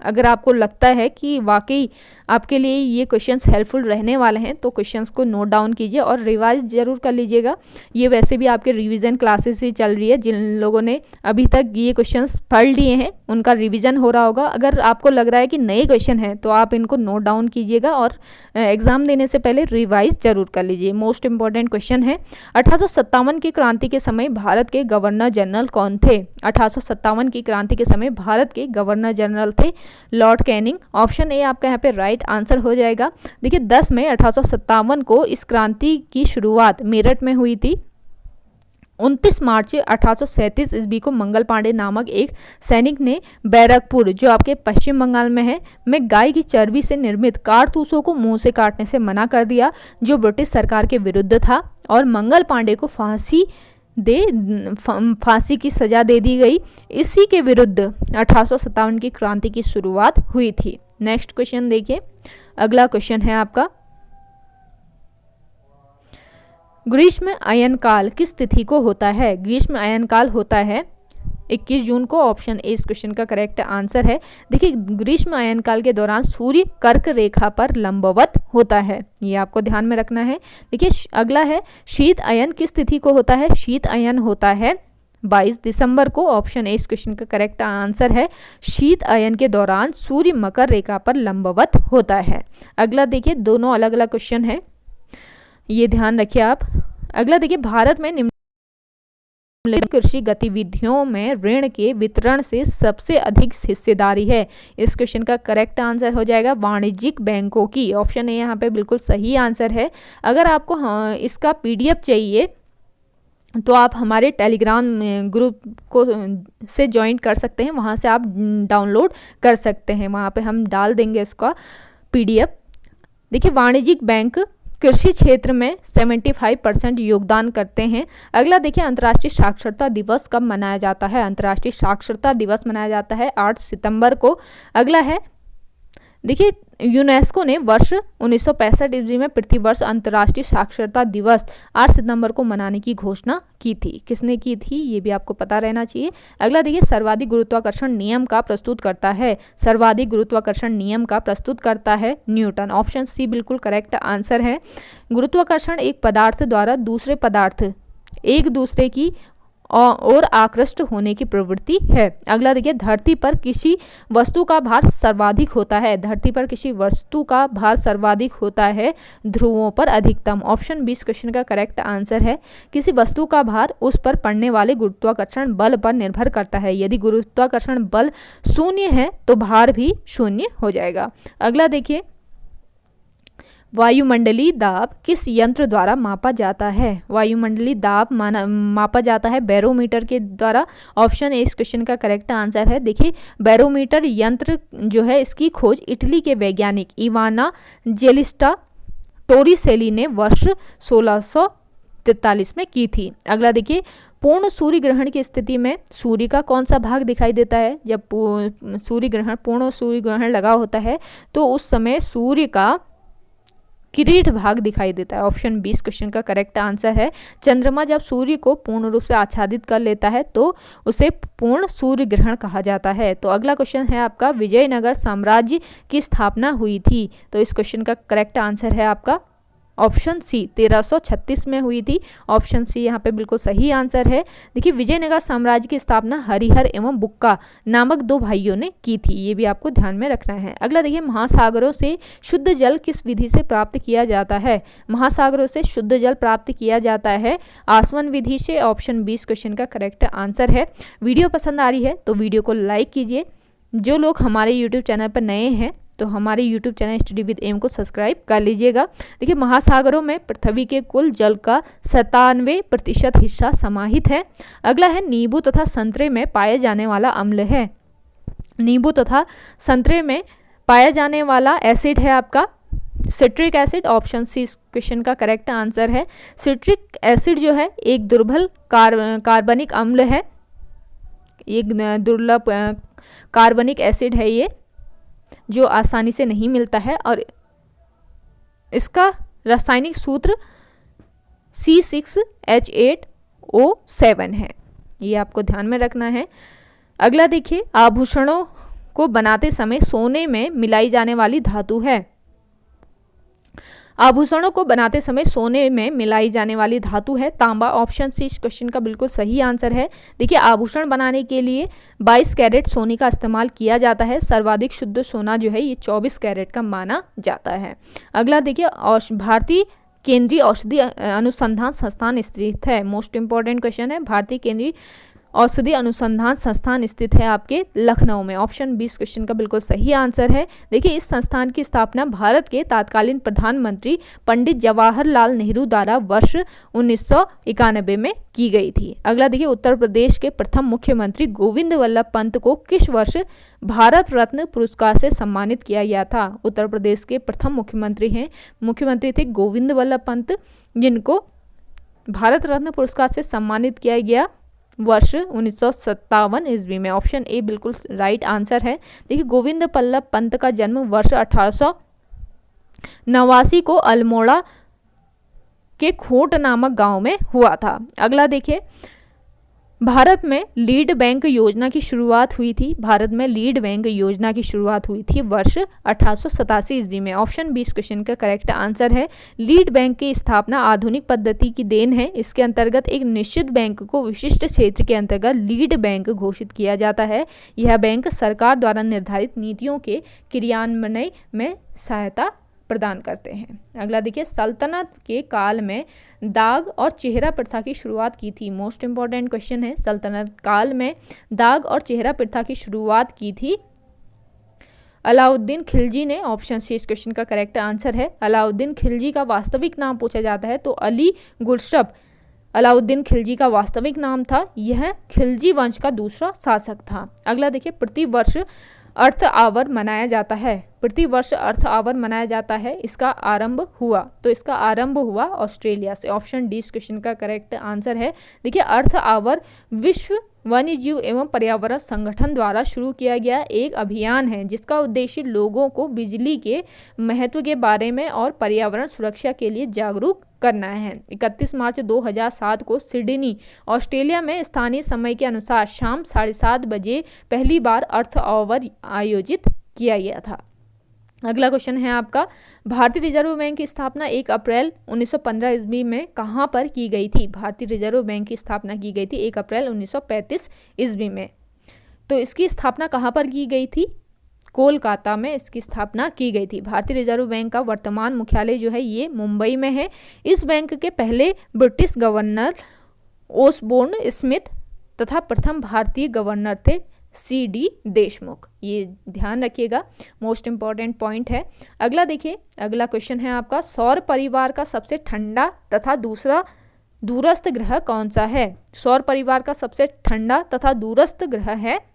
[SPEAKER 1] अगर आपको लगता है कि वाकई आपके लिए ये क्वेश्चंस हेल्पफुल रहने वाले हैं तो क्वेश्चंस को नोट डाउन कीजिए और रिवाइज जरूर कर लीजिएगा। ये वैसे भी आपके रिवीजन क्लासेस ही चल रही है। जिन लोगों ने अभी तक ये क्वेश्चंस पढ़ लिए हैं उनका रिवीजन हो रहा होगा। अगर आपको लग रहा है कि नए क्वेश्चन हैं तो आप इनको नोट डाउन कीजिएगा और एग्जाम देने से पहले रिवाइज जरूर कर लीजिए। मोस्ट इंपॉर्टेंट क्वेश्चन है, 1857 की क्रांति के समय भारत के गवर्नर जनरल कौन थे? 1857 की क्रांति के समय भारत के गवर्नर जनरल थे लॉर्ड कैनिंग। ऑप्शन ए आपका यहाँ पे राइट आंसर हो जाएगा। देखिए, 10 मई 1857 को इस क्रांति की शुरुआत मेरठ में हुई थी। 29 मार्च 1837 ईस्वी को मंगल पांडे नामक एक सैनिक ने बैरकपुर, जो आपके पश्चिम बंगाल में है, में गाय की चर्बी से निर्मित कारतूसों को मुंह से काटने से मना कर दिया, जो ब्रिटिश सरकार के विरुद्ध था, और मंगल पांडे को फांसी की सजा दे दी गई। इसी के विरुद्ध 1857 की क्रांति की शुरुआत हुई थी। नेक्स्ट क्वेश्चन देखिए, अगला क्वेश्चन है आपका, ग्रीष्म अयन काल किस तिथि को होता है? ग्रीष्म अयन काल होता है 21 जून को। ऑप्शन ए इस क्वेश्चन का करेक्ट आंसर है। देखिए, ग्रीष्म अयन काल के दौरान सूर्य कर्क रेखा पर लंबवत होता है, ये आपको ध्यान में रखना है। देखिए, अगला है, शीत अयन किस तिथि को होता है? शीत अयन होता है 22 दिसंबर को। ऑप्शन ए इस क्वेश्चन का करेक्ट आंसर है। शीत अयन के दौरान सूर्य मकर रेखा पर लंबवत होता है। अगला देखिए, दोनों अलग अलग क्वेश्चन है, ये ध्यान रखिए आप। अगला देखिए, भारत में कृषि गतिविधियों में ऋण के वितरण से सबसे अधिक हिस्सेदारी है। इस क्वेश्चन का करेक्ट आंसर हो जाएगा वाणिज्यिक बैंकों की। ऑप्शन ए यहाँ पे बिल्कुल सही आंसर है। अगर आपको इसका पीडीएफ चाहिए तो आप हमारे टेलीग्राम ग्रुप को से ज्वाइन कर सकते हैं, वहाँ से आप डाउनलोड कर सकते हैं, वहाँ पे हम डाल देंगे इसका पीडीएफ। देखिए, वाणिज्यिक बैंक कृषि क्षेत्र में 75% योगदान करते हैं। अगला देखिए, अंतर्राष्ट्रीय साक्षरता दिवस कब मनाया जाता है? अंतर्राष्ट्रीय साक्षरता दिवस मनाया जाता है 8 सितंबर को। अगला है, देखिए, यूनेस्को ने वर्ष 1965 ईस्वी में प्रतिवर्ष अंतर्राष्ट्रीय साक्षरता दिवस 8 सितंबर को मनाने की घोषणा की थी। किसने की थी, ये भी आपको पता रहना चाहिए। अगला देखिए, सर्वाधिक गुरुत्वाकर्षण नियम का प्रस्तुत करता है? सर्वाधिक गुरुत्वाकर्षण नियम का प्रस्तुत करता है न्यूटन। ऑप्शन सी बिल्कुल करेक्ट आंसर है। गुरुत्वाकर्षण एक पदार्थ द्वारा दूसरे पदार्थ एक दूसरे की और आकृष्ट होने की प्रवृत्ति है। अगला देखिए, धरती पर किसी वस्तु का भार सर्वाधिक होता है। धरती पर किसी वस्तु का भार सर्वाधिक होता है ध्रुवों पर अधिकतम। ऑप्शन 20 क्वेश्चन का करेक्ट आंसर है। किसी वस्तु का भार उस पर पड़ने वाले गुरुत्वाकर्षण बल पर निर्भर करता है। यदि गुरुत्वाकर्षण बल शून्य है तो भार भी शून्य हो जाएगा। अगला देखिए, वायुमंडलीय दाब किस यंत्र द्वारा मापा जाता है? वायुमंडलीय दाब मापा जाता है बैरोमीटर के द्वारा। ऑप्शन ए इस क्वेश्चन का करेक्ट आंसर है। देखिए, बैरोमीटर यंत्र जो है इसकी खोज इटली के वैज्ञानिक इवाना जेलिस्टा टोरिसेली ने वर्ष 1643 में की थी। अगला देखिए, पूर्ण सूर्य ग्रहण की स्थिति में सूर्य का कौन सा भाग दिखाई देता है? जब पूर्ण सूर्य ग्रहण लगा होता है तो उस समय सूर्य का किरीट भाग दिखाई देता है। ऑप्शन 20 क्वेश्चन का करेक्ट आंसर है। चंद्रमा जब सूर्य को पूर्ण रूप से आच्छादित कर लेता है तो उसे पूर्ण सूर्य ग्रहण कहा जाता है। तो अगला क्वेश्चन है आपका, विजयनगर साम्राज्य की स्थापना हुई थी। तो इस क्वेश्चन का करेक्ट आंसर है आपका ऑप्शन सी 1336 में हुई थी। ऑप्शन सी यहाँ पे बिल्कुल सही आंसर है। देखिए, विजयनगर साम्राज्य की स्थापना हरिहर एवं बुक्का नामक दो भाइयों ने की थी। ये भी आपको ध्यान में रखना है। अगला देखिए, महासागरों से शुद्ध जल किस विधि से प्राप्त किया जाता है? महासागरों से शुद्ध जल प्राप्त किया जाता है आसवन विधि से। ऑप्शन 20 क्वेश्चन का करेक्ट आंसर है। वीडियो पसंद आ रही है तो वीडियो को लाइक कीजिए। जो लोग हमारे यूट्यूब चैनल पर नए हैं तो हमारे YouTube channel study with M को सब्सक्राइब कर लीजिएगा। देखिए, महासागरों में पृथ्वी के कुल जल का 97% हिस्सा समाहित है। अगला है, नींबू तथा संतरे में पाए जाने वाला अम्ल है। नींबू तथा संतरे में पाया जाने वाला एसिड है आपका सिट्रिक एसिड। ऑप्शन सी इस क्वेश्चन का करेक्ट आंसर है। सिट्रिक एसिड जो है एक दुर्बल कार्बनिक अम्ल है, एक दुर्लभ कार्बनिक एसिड है ये, जो आसानी से नहीं मिलता है और इसका रासायनिक सूत्र C6H8O7 है। ये आपको ध्यान में रखना है। अगला देखिए, आभूषणों को बनाते समय सोने में मिलाई जाने वाली धातु है। आभूषणों को बनाते समय सोने में मिलाई जाने वाली धातु है तांबा। ऑप्शन सी इस क्वेश्चन का बिल्कुल सही आंसर है। देखिए, आभूषण बनाने के लिए 22 कैरेट सोने का इस्तेमाल किया जाता है। सर्वाधिक शुद्ध सोना जो है ये 24 कैरेट का माना जाता है। अगला देखिए, भारतीय केंद्रीय औषधि अनुसंधान संस्थान स्थित है। मोस्ट इंपॉर्टेंट क्वेश्चन है। भारतीय केंद्रीय औषधि अनुसंधान संस्थान स्थित है आपके लखनऊ में। ऑप्शन 20 क्वेश्चन का बिल्कुल सही आंसर है। देखिए, इस संस्थान की स्थापना भारत के तत्कालीन प्रधानमंत्री पंडित जवाहरलाल नेहरू द्वारा वर्ष 1991 में की गई थी। अगला देखिए, उत्तर प्रदेश के प्रथम मुख्यमंत्री गोविंद वल्लभ पंत को किस वर्ष भारत रत्न पुरस्कार से सम्मानित किया गया था? उत्तर प्रदेश के प्रथम मुख्यमंत्री थे गोविंद वल्लभ पंत, जिनको भारत रत्न पुरस्कार से सम्मानित किया गया वर्ष 1957 ईस्वी में। ऑप्शन ए बिल्कुल राइट आंसर है। देखिए, गोविंद वल्लभ पंत का जन्म वर्ष 1889 को अल्मोड़ा के खोट नामक गांव में हुआ था। अगला देखिए, भारत में लीड बैंक योजना की शुरुआत हुई थी। वर्ष 1887 ईस्वी में। ऑप्शन 20 क्वेश्चन का करेक्ट आंसर है। लीड बैंक की स्थापना आधुनिक पद्धति की देन है। इसके अंतर्गत एक निश्चित बैंक को विशिष्ट क्षेत्र के अंतर्गत लीड बैंक घोषित किया जाता है। यह बैंक सरकार द्वारा निर्धारित नीतियों के क्रियान्वयन में सहायता प्रदान करते हैं। अगला देखिए, सल्तनत के काल में दाग और चेहरा प्रथा की शुरुआत की थी। मोस्ट इंपॉर्टेंट क्वेश्चन है। सल्तनत काल में दाग और चेहरा प्रथा की शुरुआत की थी अलाउद्दीन खिलजी ने। ऑप्शन सी इस क्वेश्चन का करेक्ट आंसर है। अलाउद्दीन खिलजी का वास्तविक नाम पूछा जाता है तो अली गुरशब अलाउद्दीन खिलजी का वास्तविक नाम था। यह खिलजी वंश का दूसरा शासक था। अगला देखिए, प्रतिवर्ष अर्थ आवर मनाया जाता है। इसका आरंभ हुआ ऑस्ट्रेलिया से। ऑप्शन डी इस क्वेश्चन का करेक्ट आंसर है। देखिए, अर्थ आवर विश्व वन्य जीव एवं पर्यावरण संगठन द्वारा शुरू किया गया एक अभियान है, जिसका उद्देश्य लोगों को बिजली के महत्व के बारे में और पर्यावरण सुरक्षा के लिए जागरूक करना है। 31 मार्च 2007 को सिडनी, ऑस्ट्रेलिया में स्थानीय समय के अनुसार शाम 7:30 बजे पहली बार अर्थ आवर आयोजित किया गया था। अगला क्वेश्चन है आपका, भारतीय रिजर्व बैंक की स्थापना 1 अप्रैल 1915 ईस्वी में कहाँ पर की गई थी? भारतीय रिजर्व बैंक की स्थापना की गई थी 1 अप्रैल 1935 ईस्वी में। तो इसकी स्थापना कहाँ पर की गई थी? कोलकाता में इसकी स्थापना की गई थी। भारतीय रिजर्व बैंक का वर्तमान मुख्यालय जो है ये मुंबई में है। इस बैंक के पहले ब्रिटिश गवर्नर ओसबोर्न स्मिथ तथा प्रथम भारतीय गवर्नर थे CD देशमुख। ये ध्यान रखिएगा, मोस्ट इंपॉर्टेंट पॉइंट है। अगला देखिए, अगला क्वेश्चन है आपका, सौर परिवार का सबसे ठंडा तथा दूसरा दूरस्थ ग्रह कौन सा है? सौर परिवार का सबसे ठंडा तथा दूरस्थ ग्रह है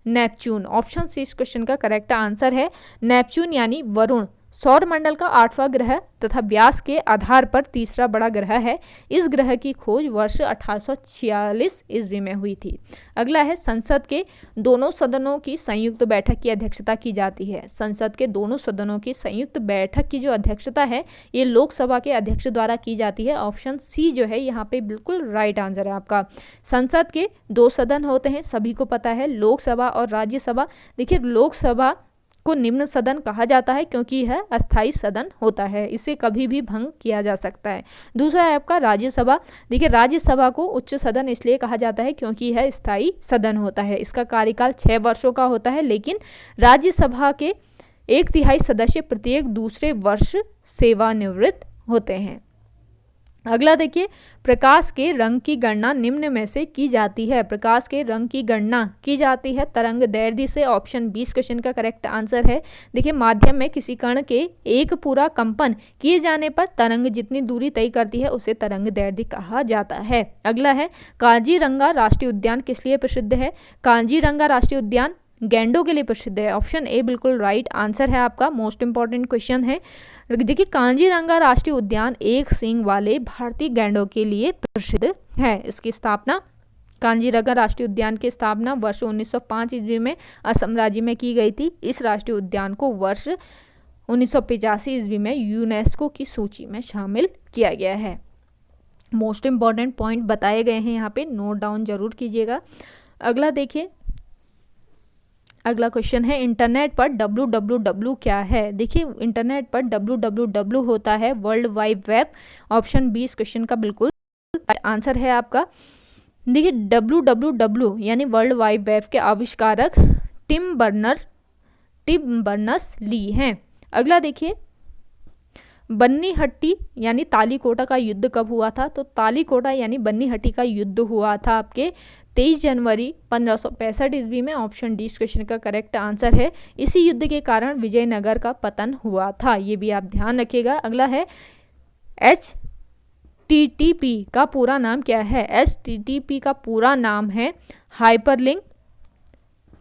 [SPEAKER 1] नेपच्यून। ऑप्शन सी इस क्वेश्चन का करेक्ट आंसर है नेपच्यून यानी वरुण। सौर मंडल का 8वां ग्रह तथा व्यास के आधार पर तीसरा बड़ा ग्रह है। इस ग्रह की खोज वर्ष 1846 ईस्वी में हुई थी। अगला है, संसद के दोनों सदनों की संयुक्त बैठक की अध्यक्षता की जाती है। संसद के दोनों सदनों की संयुक्त बैठक की जो अध्यक्षता है ये लोकसभा के अध्यक्ष द्वारा की जाती है। ऑप्शन सी जो है यहाँ पे बिल्कुल राइट आंसर है आपका। संसद के 2 सदन होते हैं, सभी को पता है, लोकसभा और राज्यसभा। देखिए, लोकसभा को निम्न सदन कहा जाता है क्योंकि यह अस्थायी सदन होता है, इसे कभी भी भंग किया जा सकता है। दूसरा है आपका राज्यसभा। देखिए, राज्यसभा को उच्च सदन इसलिए कहा जाता है क्योंकि यह स्थायी सदन होता है। इसका कार्यकाल 6 वर्षों का होता है, लेकिन राज्यसभा के 1/3 सदस्य प्रत्येक दूसरे वर्ष सेवानिवृत्त होते हैं। अगला देखिए, प्रकाश के रंग की गणना निम्न में से की जाती है। प्रकाश के रंग की गणना की जाती है तरंग दैर्ध्य से। ऑप्शन 20 क्वेश्चन का करेक्ट आंसर है। देखिए, माध्यम में किसी कण के एक पूरा कंपन किए जाने पर तरंग जितनी दूरी तय करती है उसे तरंग दैर्ध्य कहा जाता है। अगला है, काजीरंगा राष्ट्रीय उद्यान किस लिए प्रसिद्ध है? काजीरंगा राष्ट्रीय उद्यान गैंडों के लिए प्रसिद्ध है। ऑप्शन ए बिल्कुल राइट आंसर है आपका। मोस्ट इंपॉर्टेंट क्वेश्चन है। देखिए, काजीरंगा राष्ट्रीय उद्यान एक सींग वाले भारतीय गैंडों के लिए प्रसिद्ध है। इसकी स्थापना, काजीरंगा राष्ट्रीय उद्यान की स्थापना वर्ष 1905 ईस्वी में असम राज्य में की गई थी। इस राष्ट्रीय उद्यान को वर्ष 1985 ईस्वी में यूनेस्को की सूची में शामिल किया गया है। मोस्ट इंपॉर्टेंट पॉइंट बताए गए हैं यहाँ पे, नोट डाउन जरूर कीजिएगा। अगला देखिए, अगला क्वेश्चन है, इंटरनेट पर www क्या है? देखिए, इंटरनेट पर www होता है world wide web. Option 20 question का बिल्कुल आंसर है आपका। देखिए, www यानी वर्ल्ड वाइड वेब के आविष्कारक टिम बर्नर्स ली हैं। अगला देखिए, बन्नीहट्टी यानी तालीकोटा का युद्ध कब हुआ था? तो तालीकोटा यानी बन्नीहट्टी का युद्ध हुआ था आपके 23 जनवरी 1565 ईस्वी में। ऑप्शन डी क्वेश्चन का करेक्ट आंसर है। इसी युद्ध के कारण विजयनगर का पतन हुआ था, ये भी आप ध्यान रखिएगा। अगला है, HTTP का पूरा नाम क्या है? HTTP का पूरा नाम है hyperlink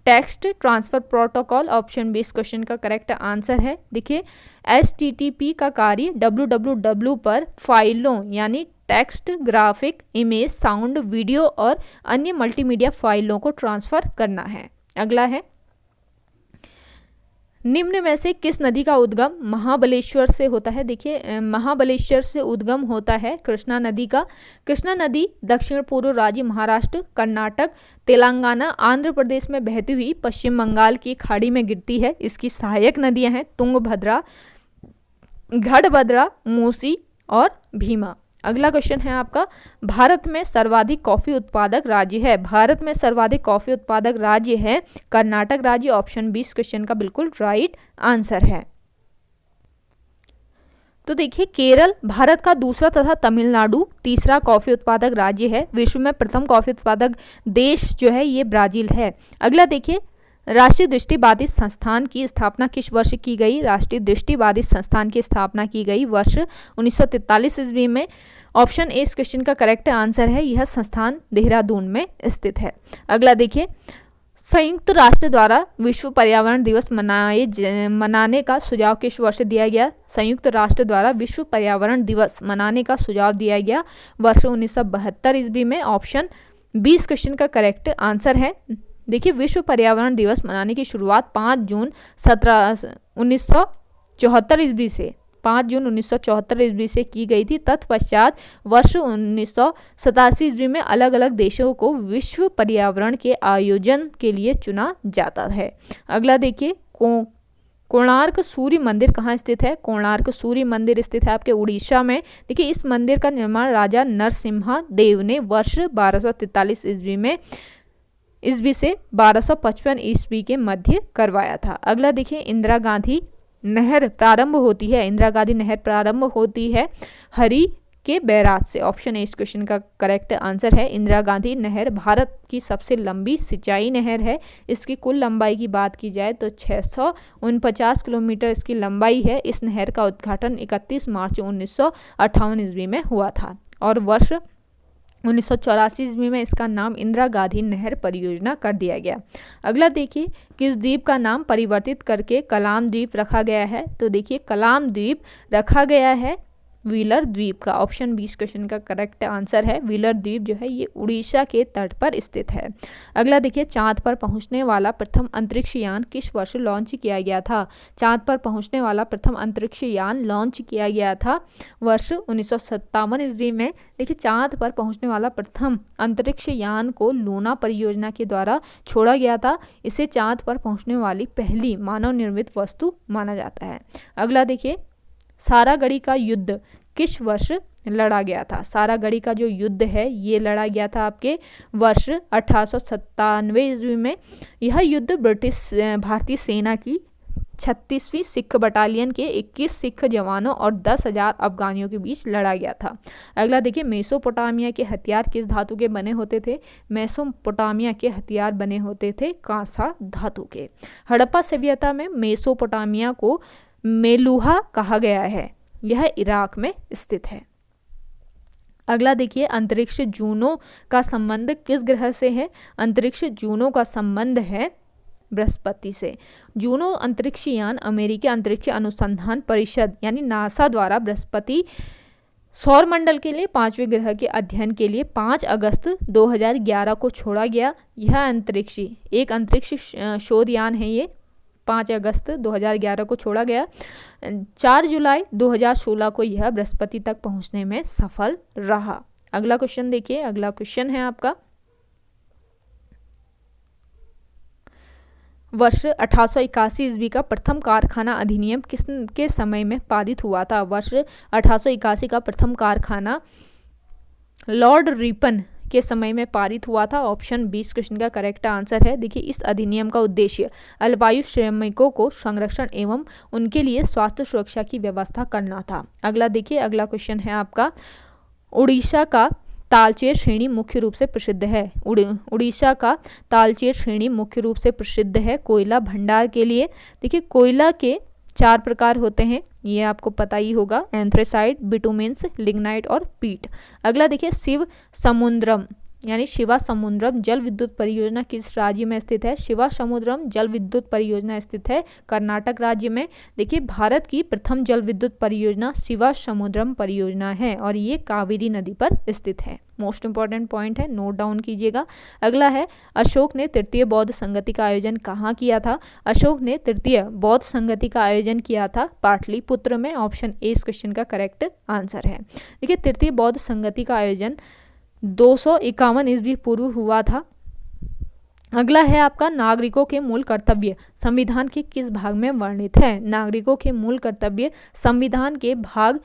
[SPEAKER 1] text transfer protocol. Option 20 question का करेक्ट आंसर है। देखिए, HTTP का कार्य www पर फाइलों यानी text, graphic, image, sound, video और अन्य मल्टीमीडिया फाइलों को ट्रांसफर करना है। अगला है, निम्न में से किस नदी का उद्गम महाबलेश्वर से होता है? देखिए, महाबलेश्वर से उद्गम होता है कृष्णा नदी का। कृष्णा नदी दक्षिण पूर्व राज्य महाराष्ट्र, कर्नाटक, तेलंगाना, आंध्र प्रदेश में बहती हुई पश्चिम बंगाल की खाड़ी में गिरती है। इसकी सहायक नदियां हैं तुंगभद्रा, घड़भद्रा, मूसी और भीमा। अगला क्वेश्चन है आपका, भारत में सर्वाधिक कॉफी उत्पादक राज्य है? भारत में सर्वाधिक कॉफी उत्पादक राज्य है कर्नाटक राज्य। ऑप्शन 20 क्वेश्चन का बिल्कुल राइट आंसर है। तो देखिए, केरल भारत का दूसरा तथा तमिलनाडु तीसरा कॉफी उत्पादक राज्य है। विश्व में प्रथम कॉफी उत्पादक देश जो है ये ब्राजील है। अगला देखिए, राष्ट्रीय दृष्टिबाधित संस्थान की स्थापना किस वर्ष की गई? राष्ट्रीय दृष्टिबाधित संस्थान की स्थापना की गई वर्ष 1943 ईस्वी में। ऑप्शन ए इस क्वेश्चन का करेक्ट आंसर है। यह संस्थान देहरादून में स्थित है। अगला देखिए, संयुक्त राष्ट्र द्वारा विश्व पर्यावरण दिवस मनाने का सुझाव किस वर्ष दिया गया? संयुक्त राष्ट्र द्वारा विश्व पर्यावरण दिवस मनाने का सुझाव दिया गया वर्ष 1972 ईस्वी में। ऑप्शन 20 क्वेश्चन का करेक्ट आंसर है। देखिए, विश्व पर्यावरण दिवस मनाने की शुरुआत 5 जून 1974 ईस्वी से 5 जून 1974 ईस्वी से की गई थी। तत्पश्चात वर्ष 1987 ईस्वी में अलग अलग देशों को विश्व पर्यावरण के आयोजन के लिए चुना जाता है। अगला देखिए, कोणार्क सूर्य मंदिर कहाँ स्थित है? कोणार्क सूर्य मंदिर स्थित है आपके उड़ीसा में। देखिए इस मंदिर का निर्माण राजा नरसिम्हा देव ने वर्ष 1243 ईस्वी से 1255 ईस्वी के मध्य करवाया था। अगला देखिए इंदिरा गांधी नहर प्रारंभ होती है, इंदिरा गांधी नहर प्रारंभ होती है हरी के बैराज से। ऑप्शन ए इस क्वेश्चन का करेक्ट आंसर है। इंदिरा गांधी नहर भारत की सबसे लंबी सिंचाई नहर है। इसकी कुल लंबाई की बात की जाए तो 649 किलोमीटर इसकी लंबाई है। इस नहर का उद्घाटन 31 मार्च 1958 ईस्वी में हुआ था और वर्ष 1984 ईस्वी में इसका नाम इंदिरा गांधी नहर परियोजना कर दिया गया। अगला देखिए किस द्वीप का नाम परिवर्तित करके कलाम द्वीप रखा गया है? तो देखिए कलाम द्वीप रखा गया है व्हीलर द्वीप का। ऑप्शन बी इस क्वेश्चन का करेक्ट आंसर है। व्हीलर द्वीप जो है ये उड़ीसा के तट पर स्थित है। अगला देखिए चांद पर पहुंचने वाला प्रथम अंतरिक्ष यान किस वर्ष लॉन्च किया गया था? चांद पर पहुंचने वाला प्रथम अंतरिक्ष यान लॉन्च किया गया था वर्ष 1957 ईस्वी में। देखिए चांद पर पहुंचने वाला प्रथम अंतरिक्ष यान को लूना परियोजना के द्वारा छोड़ा गया था। इसे चांद पर पहुंचने वाली पहली मानव निर्मित वस्तु माना जाता है। अगला देखिए सारागढ़ी का युद्ध किस वर्ष लड़ा गया था? सारागढ़ी का जो युद्ध है ये लड़ा गया था आपके वर्ष 1897 ईस्वी में। यह युद्ध भारतीय सेना की 36वीं सिख बटालियन के 21 सिख जवानों और 10,000 अफगानियों के बीच लड़ा गया था। अगला देखिए मेसोपोटामिया के हथियार किस धातु के बने होते थे? मेसोपोटामिया के हथियार बने होते थे कांसा धातु के। हड़प्पा सभ्यता में मेसोपोटामिया को मेलुहा कहा गया है। यह इराक में स्थित है। अगला देखिए अंतरिक्ष जूनो का संबंध किस ग्रह से है? अंतरिक्ष जूनो का संबंध है बृहस्पति से। जूनो अंतरिक्ष यान अमेरिकी अंतरिक्ष अनुसंधान परिषद यानी नासा द्वारा बृहस्पति सौरमंडल के लिए 5वें ग्रह के अध्ययन के लिए 5 अगस्त 2011 को छोड़ा गया। यह एक अंतरिक्ष शोध यान है। ये 5 अगस्त 2011 को छोड़ा गया। 4 जुलाई 2016 को यह बृहस्पति तक पहुंचने में सफल रहा। अगला क्वेश्चन देखिए। अगला क्वेश्चन है आपका वर्ष 1881 ईस्वी का प्रथम कारखाना अधिनियम किसके समय में पारित हुआ था? वर्ष 1881 का प्रथम कारखाना लॉर्ड रिपन के समय में पारित हुआ था। ऑप्शन 20 क्वेश्चन का करेक्ट आंसर है। देखिए इस अधिनियम का उद्देश्य अल्पायु श्रमिकों को संरक्षण एवं उनके लिए स्वास्थ्य सुरक्षा की व्यवस्था करना था। अगला देखिए अगला क्वेश्चन है आपका उड़ीसा का तालचेर श्रेणी मुख्य रूप से प्रसिद्ध है। उड़ीसा का तालचेर श्रेणी मुख्य रूप से प्रसिद्ध है कोयला भंडार के लिए। देखिए कोयला के 4 प्रकार होते हैं, ये आपको पता ही होगा, एंथ्रेसाइट, बिटुमेंस, लिग्नाइट और पीट। अगला देखिए शिव समुद्रम यानी शिवा समुद्रम जल विद्युत परियोजना किस राज्य में स्थित है? शिवा समुद्रम जल विद्युत परियोजना स्थित है कर्नाटक राज्य में। देखिए भारत की प्रथम जल विद्युत परियोजना शिवा समुद्रम परियोजना है और ये कावेरी नदी पर स्थित है। मोस्ट इंपॉर्टेंट पॉइंट है, नोट डाउन कीजिएगा। अगला है अशोक ने तृतीय बौद्ध संगति का आयोजन कहाँ किया था? अशोक ने तृतीय बौद्ध संगति का आयोजन किया था पाटलिपुत्र में। ऑप्शन ए इस क्वेश्चन का करेक्ट आंसर है। देखिए तृतीय बौद्ध संगति का आयोजन 251 ईस्वी पूर्व हुआ था। अगला है आपका नागरिकों के मूल कर्तव्य संविधान के किस भाग में वर्णित है? नागरिकों के मूल कर्तव्य संविधान के भाग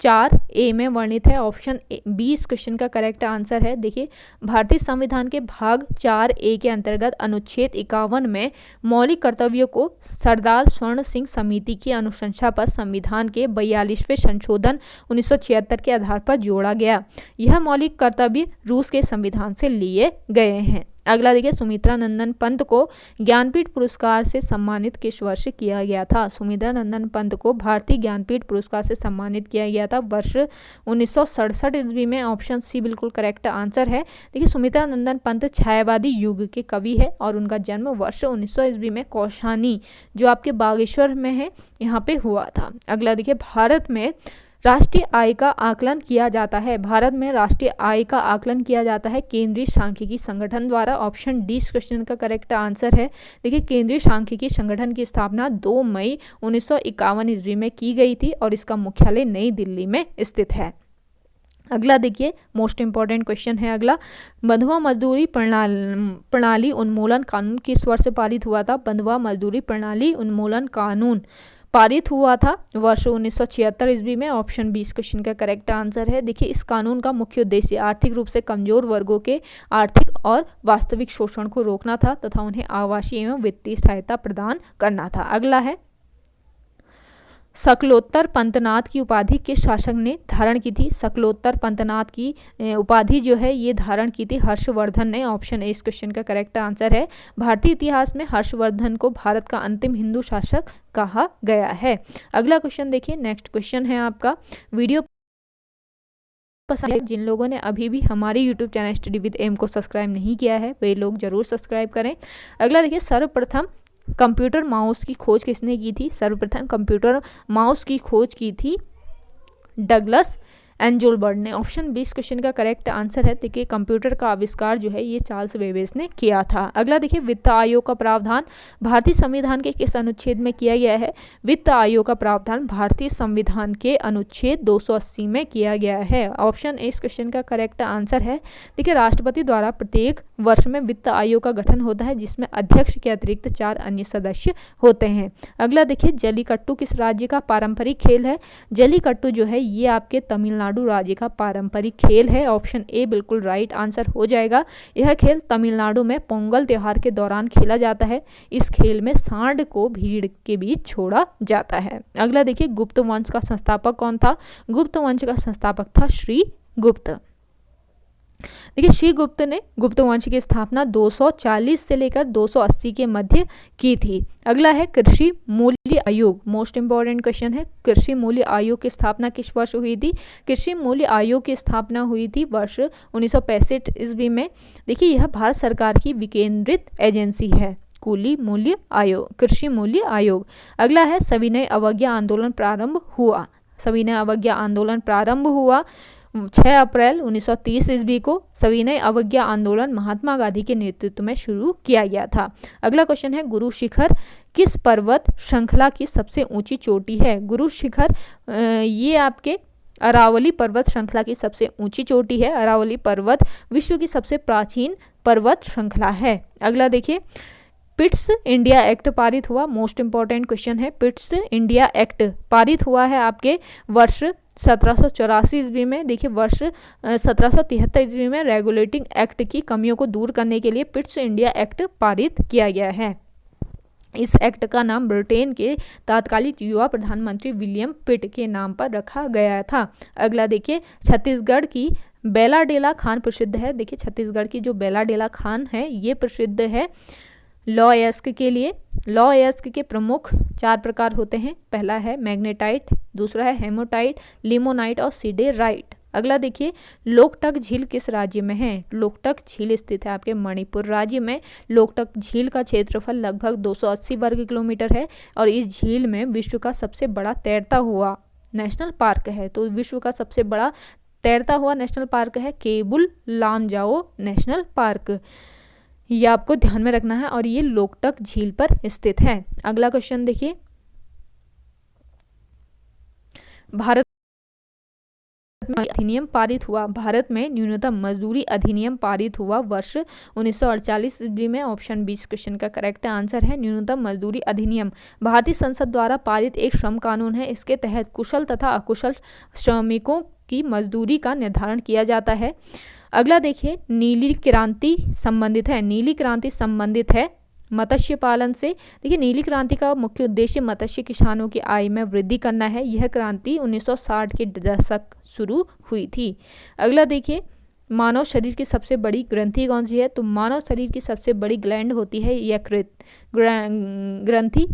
[SPEAKER 1] 4A में वर्णित है। ऑप्शन बी इस क्वेश्चन का करेक्ट आंसर है। देखिए भारतीय संविधान के भाग 4A के अंतर्गत अनुच्छेद 51 में मौलिक कर्तव्यों को सरदार स्वर्ण सिंह समिति की अनुशंसा पर संविधान के 42वें संशोधन 1976 के आधार पर जोड़ा गया। यह मौलिक कर्तव्य रूस के संविधान से लिए गए हैं। अगला देखिए सुमित्रा नंदन पंत को ज्ञानपीठ पुरस्कार से सम्मानित किस वर्ष किया गया था? सुमित्रा नंदन पंत को भारतीय ज्ञानपीठ पुरस्कार से सम्मानित किया गया था वर्ष 1967 ईस्वी में। ऑप्शन सी बिल्कुल करेक्ट आंसर है। देखिए सुमित्रा नंदन पंत छायावादी युग के कवि है और उनका जन्म वर्ष 1900 ईस्वी में कौशानी जो आपके बागेश्वर में है यहाँ पे हुआ था। अगला देखिए भारत में राष्ट्रीय आय का आकलन किया जाता है। भारत में राष्ट्रीय आय का आकलन किया जाता है केंद्रीय सांख्यिकी संगठन द्वारा। ऑप्शन डी इस क्वेश्चन का करेक्ट आंसर है। देखिए केंद्रीय सांख्यिकी संगठन की स्थापना 2 मई 1951 ईस्वी में की गई थी और इसका मुख्यालय नई दिल्ली में स्थित है। अगला देखिए मोस्ट इंपॉर्टेंट क्वेश्चन है अगला, बंधुआ मजदूरी प्रणाली उन्मूलन कानून किस वर्ष से पारित हुआ था? बंधुआ मजदूरी प्रणाली उन्मूलन कानून पारित हुआ था वर्ष 1976 ईस्वी में। ऑप्शन 20 क्वेश्चन का करेक्ट आंसर है। देखिए इस कानून का मुख्य उद्देश्य आर्थिक रूप से कमजोर वर्गों के आर्थिक और वास्तविक शोषण को रोकना था तथा उन्हें आवासीय एवं वित्तीय सहायता प्रदान करना था। अगला है, शकलोत्तर पंतनाथ की उपाधि किस शासक ने धारण की थी? शकलोत्तर पंतनाथ की उपाधि जो है ये धारण की थी हर्षवर्धन ने। ऑप्शन ए इस क्वेश्चन का करेक्ट आंसर है। भारतीय इतिहास में हर्षवर्धन को भारत का अंतिम हिंदू शासक कहा गया है। अगला क्वेश्चन देखिए, नेक्स्ट क्वेश्चन है आपका, वीडियो पसंद है, जिन लोगों ने अभी भी हमारे YouTube channel study with M को सब्सक्राइब नहीं किया है वे लोग जरूर सब्सक्राइब करें। अगला देखिए, सर्वप्रथम कंप्यूटर माउस की खोज किसने की थी? सर्वप्रथम कंप्यूटर माउस की खोज की थी डगलस एंजोलबर्ट ने। ऑप्शन 20 क्वेश्चन का करेक्ट आंसर है। देखिए कंप्यूटर का आविष्कार जो है ये चार्ल्स बेबेज ने किया था। अगला देखिए, वित्त आयोग का प्रावधान भारतीय संविधान के किस अनुच्छेद में किया गया है? वित्त आयोग का प्रावधान भारतीय संविधान के अनुच्छेद 280 में किया गया है। ऑप्शन ए इस क्वेश्चन का करेक्ट आंसर है। देखिए राष्ट्रपति द्वारा प्रत्येक वर्ष में वित्त आयोग का गठन होता है जिसमें अध्यक्ष के अतिरिक्त 4 अन्य सदस्य होते हैं। अगला देखिए, जल्लीकट्टू किस राज्य का पारंपरिक खेल है? जल्लीकट्टू जो है ये आपके तमिलनाडु राज्य का पारंपरिक खेल है। ऑप्शन ए बिल्कुल राइट आंसर हो जाएगा। यह खेल तमिलनाडु में पोंगल त्योहार के दौरान खेला जाता है। इस खेल में सांड को भीड़ के बीच छोड़ा जाता है। अगला देखिए, गुप्त वंश का संस्थापक कौन था? गुप्त वंश का संस्थापक था श्री गुप्त। देखिए श्री गुप्त ने गुप्त वंश की स्थापना 240 से लेकर 280 के मध्य की थी। अगला है, कृषि मूल्य आयोग, मोस्ट इंपॉर्टेंट क्वेश्चन है। कृषि मूल्य आयोग की स्थापना किस वर्ष हुई थी? कृषि मूल्य आयोग की स्थापना हुई थी वर्ष 1965 ईस्वी में। देखिए यह भारत सरकार की विकेंद्रित एजेंसी है, कुली मूल्य आयोग, कृषि मूल्य आयोग। अगला है, सविनय अवज्ञा आंदोलन प्रारंभ हुआ। सविनय अवज्ञा आंदोलन प्रारंभ हुआ 6 अप्रैल 1930 ईस्वी को। सविनय अवज्ञा आंदोलन महात्मा गांधी के नेतृत्व में शुरू किया गया था। अगला क्वेश्चन है, गुरु शिखर किस पर्वत श्रृंखला की सबसे ऊंची चोटी है? गुरु शिखर ये आपके अरावली पर्वत श्रृंखला की सबसे ऊंची चोटी है। अरावली पर्वत विश्व की सबसे प्राचीन पर्वत श्रृंखला है। अगला देखिए, पिट्स इंडिया एक्ट पारित हुआ, मोस्ट इंपॉर्टेंट क्वेश्चन है। पिट्स इंडिया एक्ट पारित हुआ है आपके वर्ष 1784 ईस्वी में। देखिए वर्ष 1773 ईस्वी में रेगुलेटिंग एक्ट की कमियों को दूर करने के लिए पिट्स इंडिया एक्ट पारित किया गया है। इस एक्ट का नाम ब्रिटेन के तत्कालीन युवा प्रधानमंत्री विलियम पिट के नाम पर रखा गया था। अगला देखिए, छत्तीसगढ़ की बेलाडेला खान प्रसिद्ध है। देखिए छत्तीसगढ़ की जो बेलाडेला खान है ये प्रसिद्ध है लॉ एस्क के लिए। लॉ एस्क के प्रमुख 4 प्रकार होते हैं। पहला है मैग्नेटाइट, दूसरा है हेमोटाइट, लिमोनाइट और सीडेराइट। अगला देखिए, लोकटक झील किस राज्य में है? लोकटक झील स्थित है आपके मणिपुर राज्य में। लोकटक झील का क्षेत्रफल लगभग 280 वर्ग किलोमीटर है और इस झील में विश्व का सबसे बड़ा तैरता हुआ नेशनल पार्क है। तो विश्व का सबसे बड़ा तैरता हुआ नेशनल पार्क है केबुल लामजाओ नेशनल पार्क, ये आपको ध्यान में रखना है और ये लोकटक झील पर स्थित है। अगला क्वेश्चन देखिए, भारत में अधिनियम पारित हुआ। भारत में न्यूनतम मजदूरी अधिनियम पारित हुआ वर्ष 1948 ईस्वी में। ऑप्शन 20 क्वेश्चन का करेक्ट आंसर है। न्यूनतम मजदूरी अधिनियम भारतीय संसद द्वारा पारित एक श्रम कानून है। इसके तहत कुशल तथा अकुशल श्रमिकों की मजदूरी का निर्धारण किया जाता है। अगला देखिए, नीली क्रांति संबंधित है। नीली क्रांति संबंधित है मत्स्य पालन से। देखिए नीली क्रांति का मुख्य उद्देश्य मत्स्य किसानों की आय में वृद्धि करना है। यह क्रांति 1960 के दशक शुरू हुई थी। अगला देखिए, मानव शरीर की सबसे बड़ी ग्रंथि कौन सी है? तो मानव शरीर की सबसे बड़ी ग्लैंड होती है यकृत ग्रंथि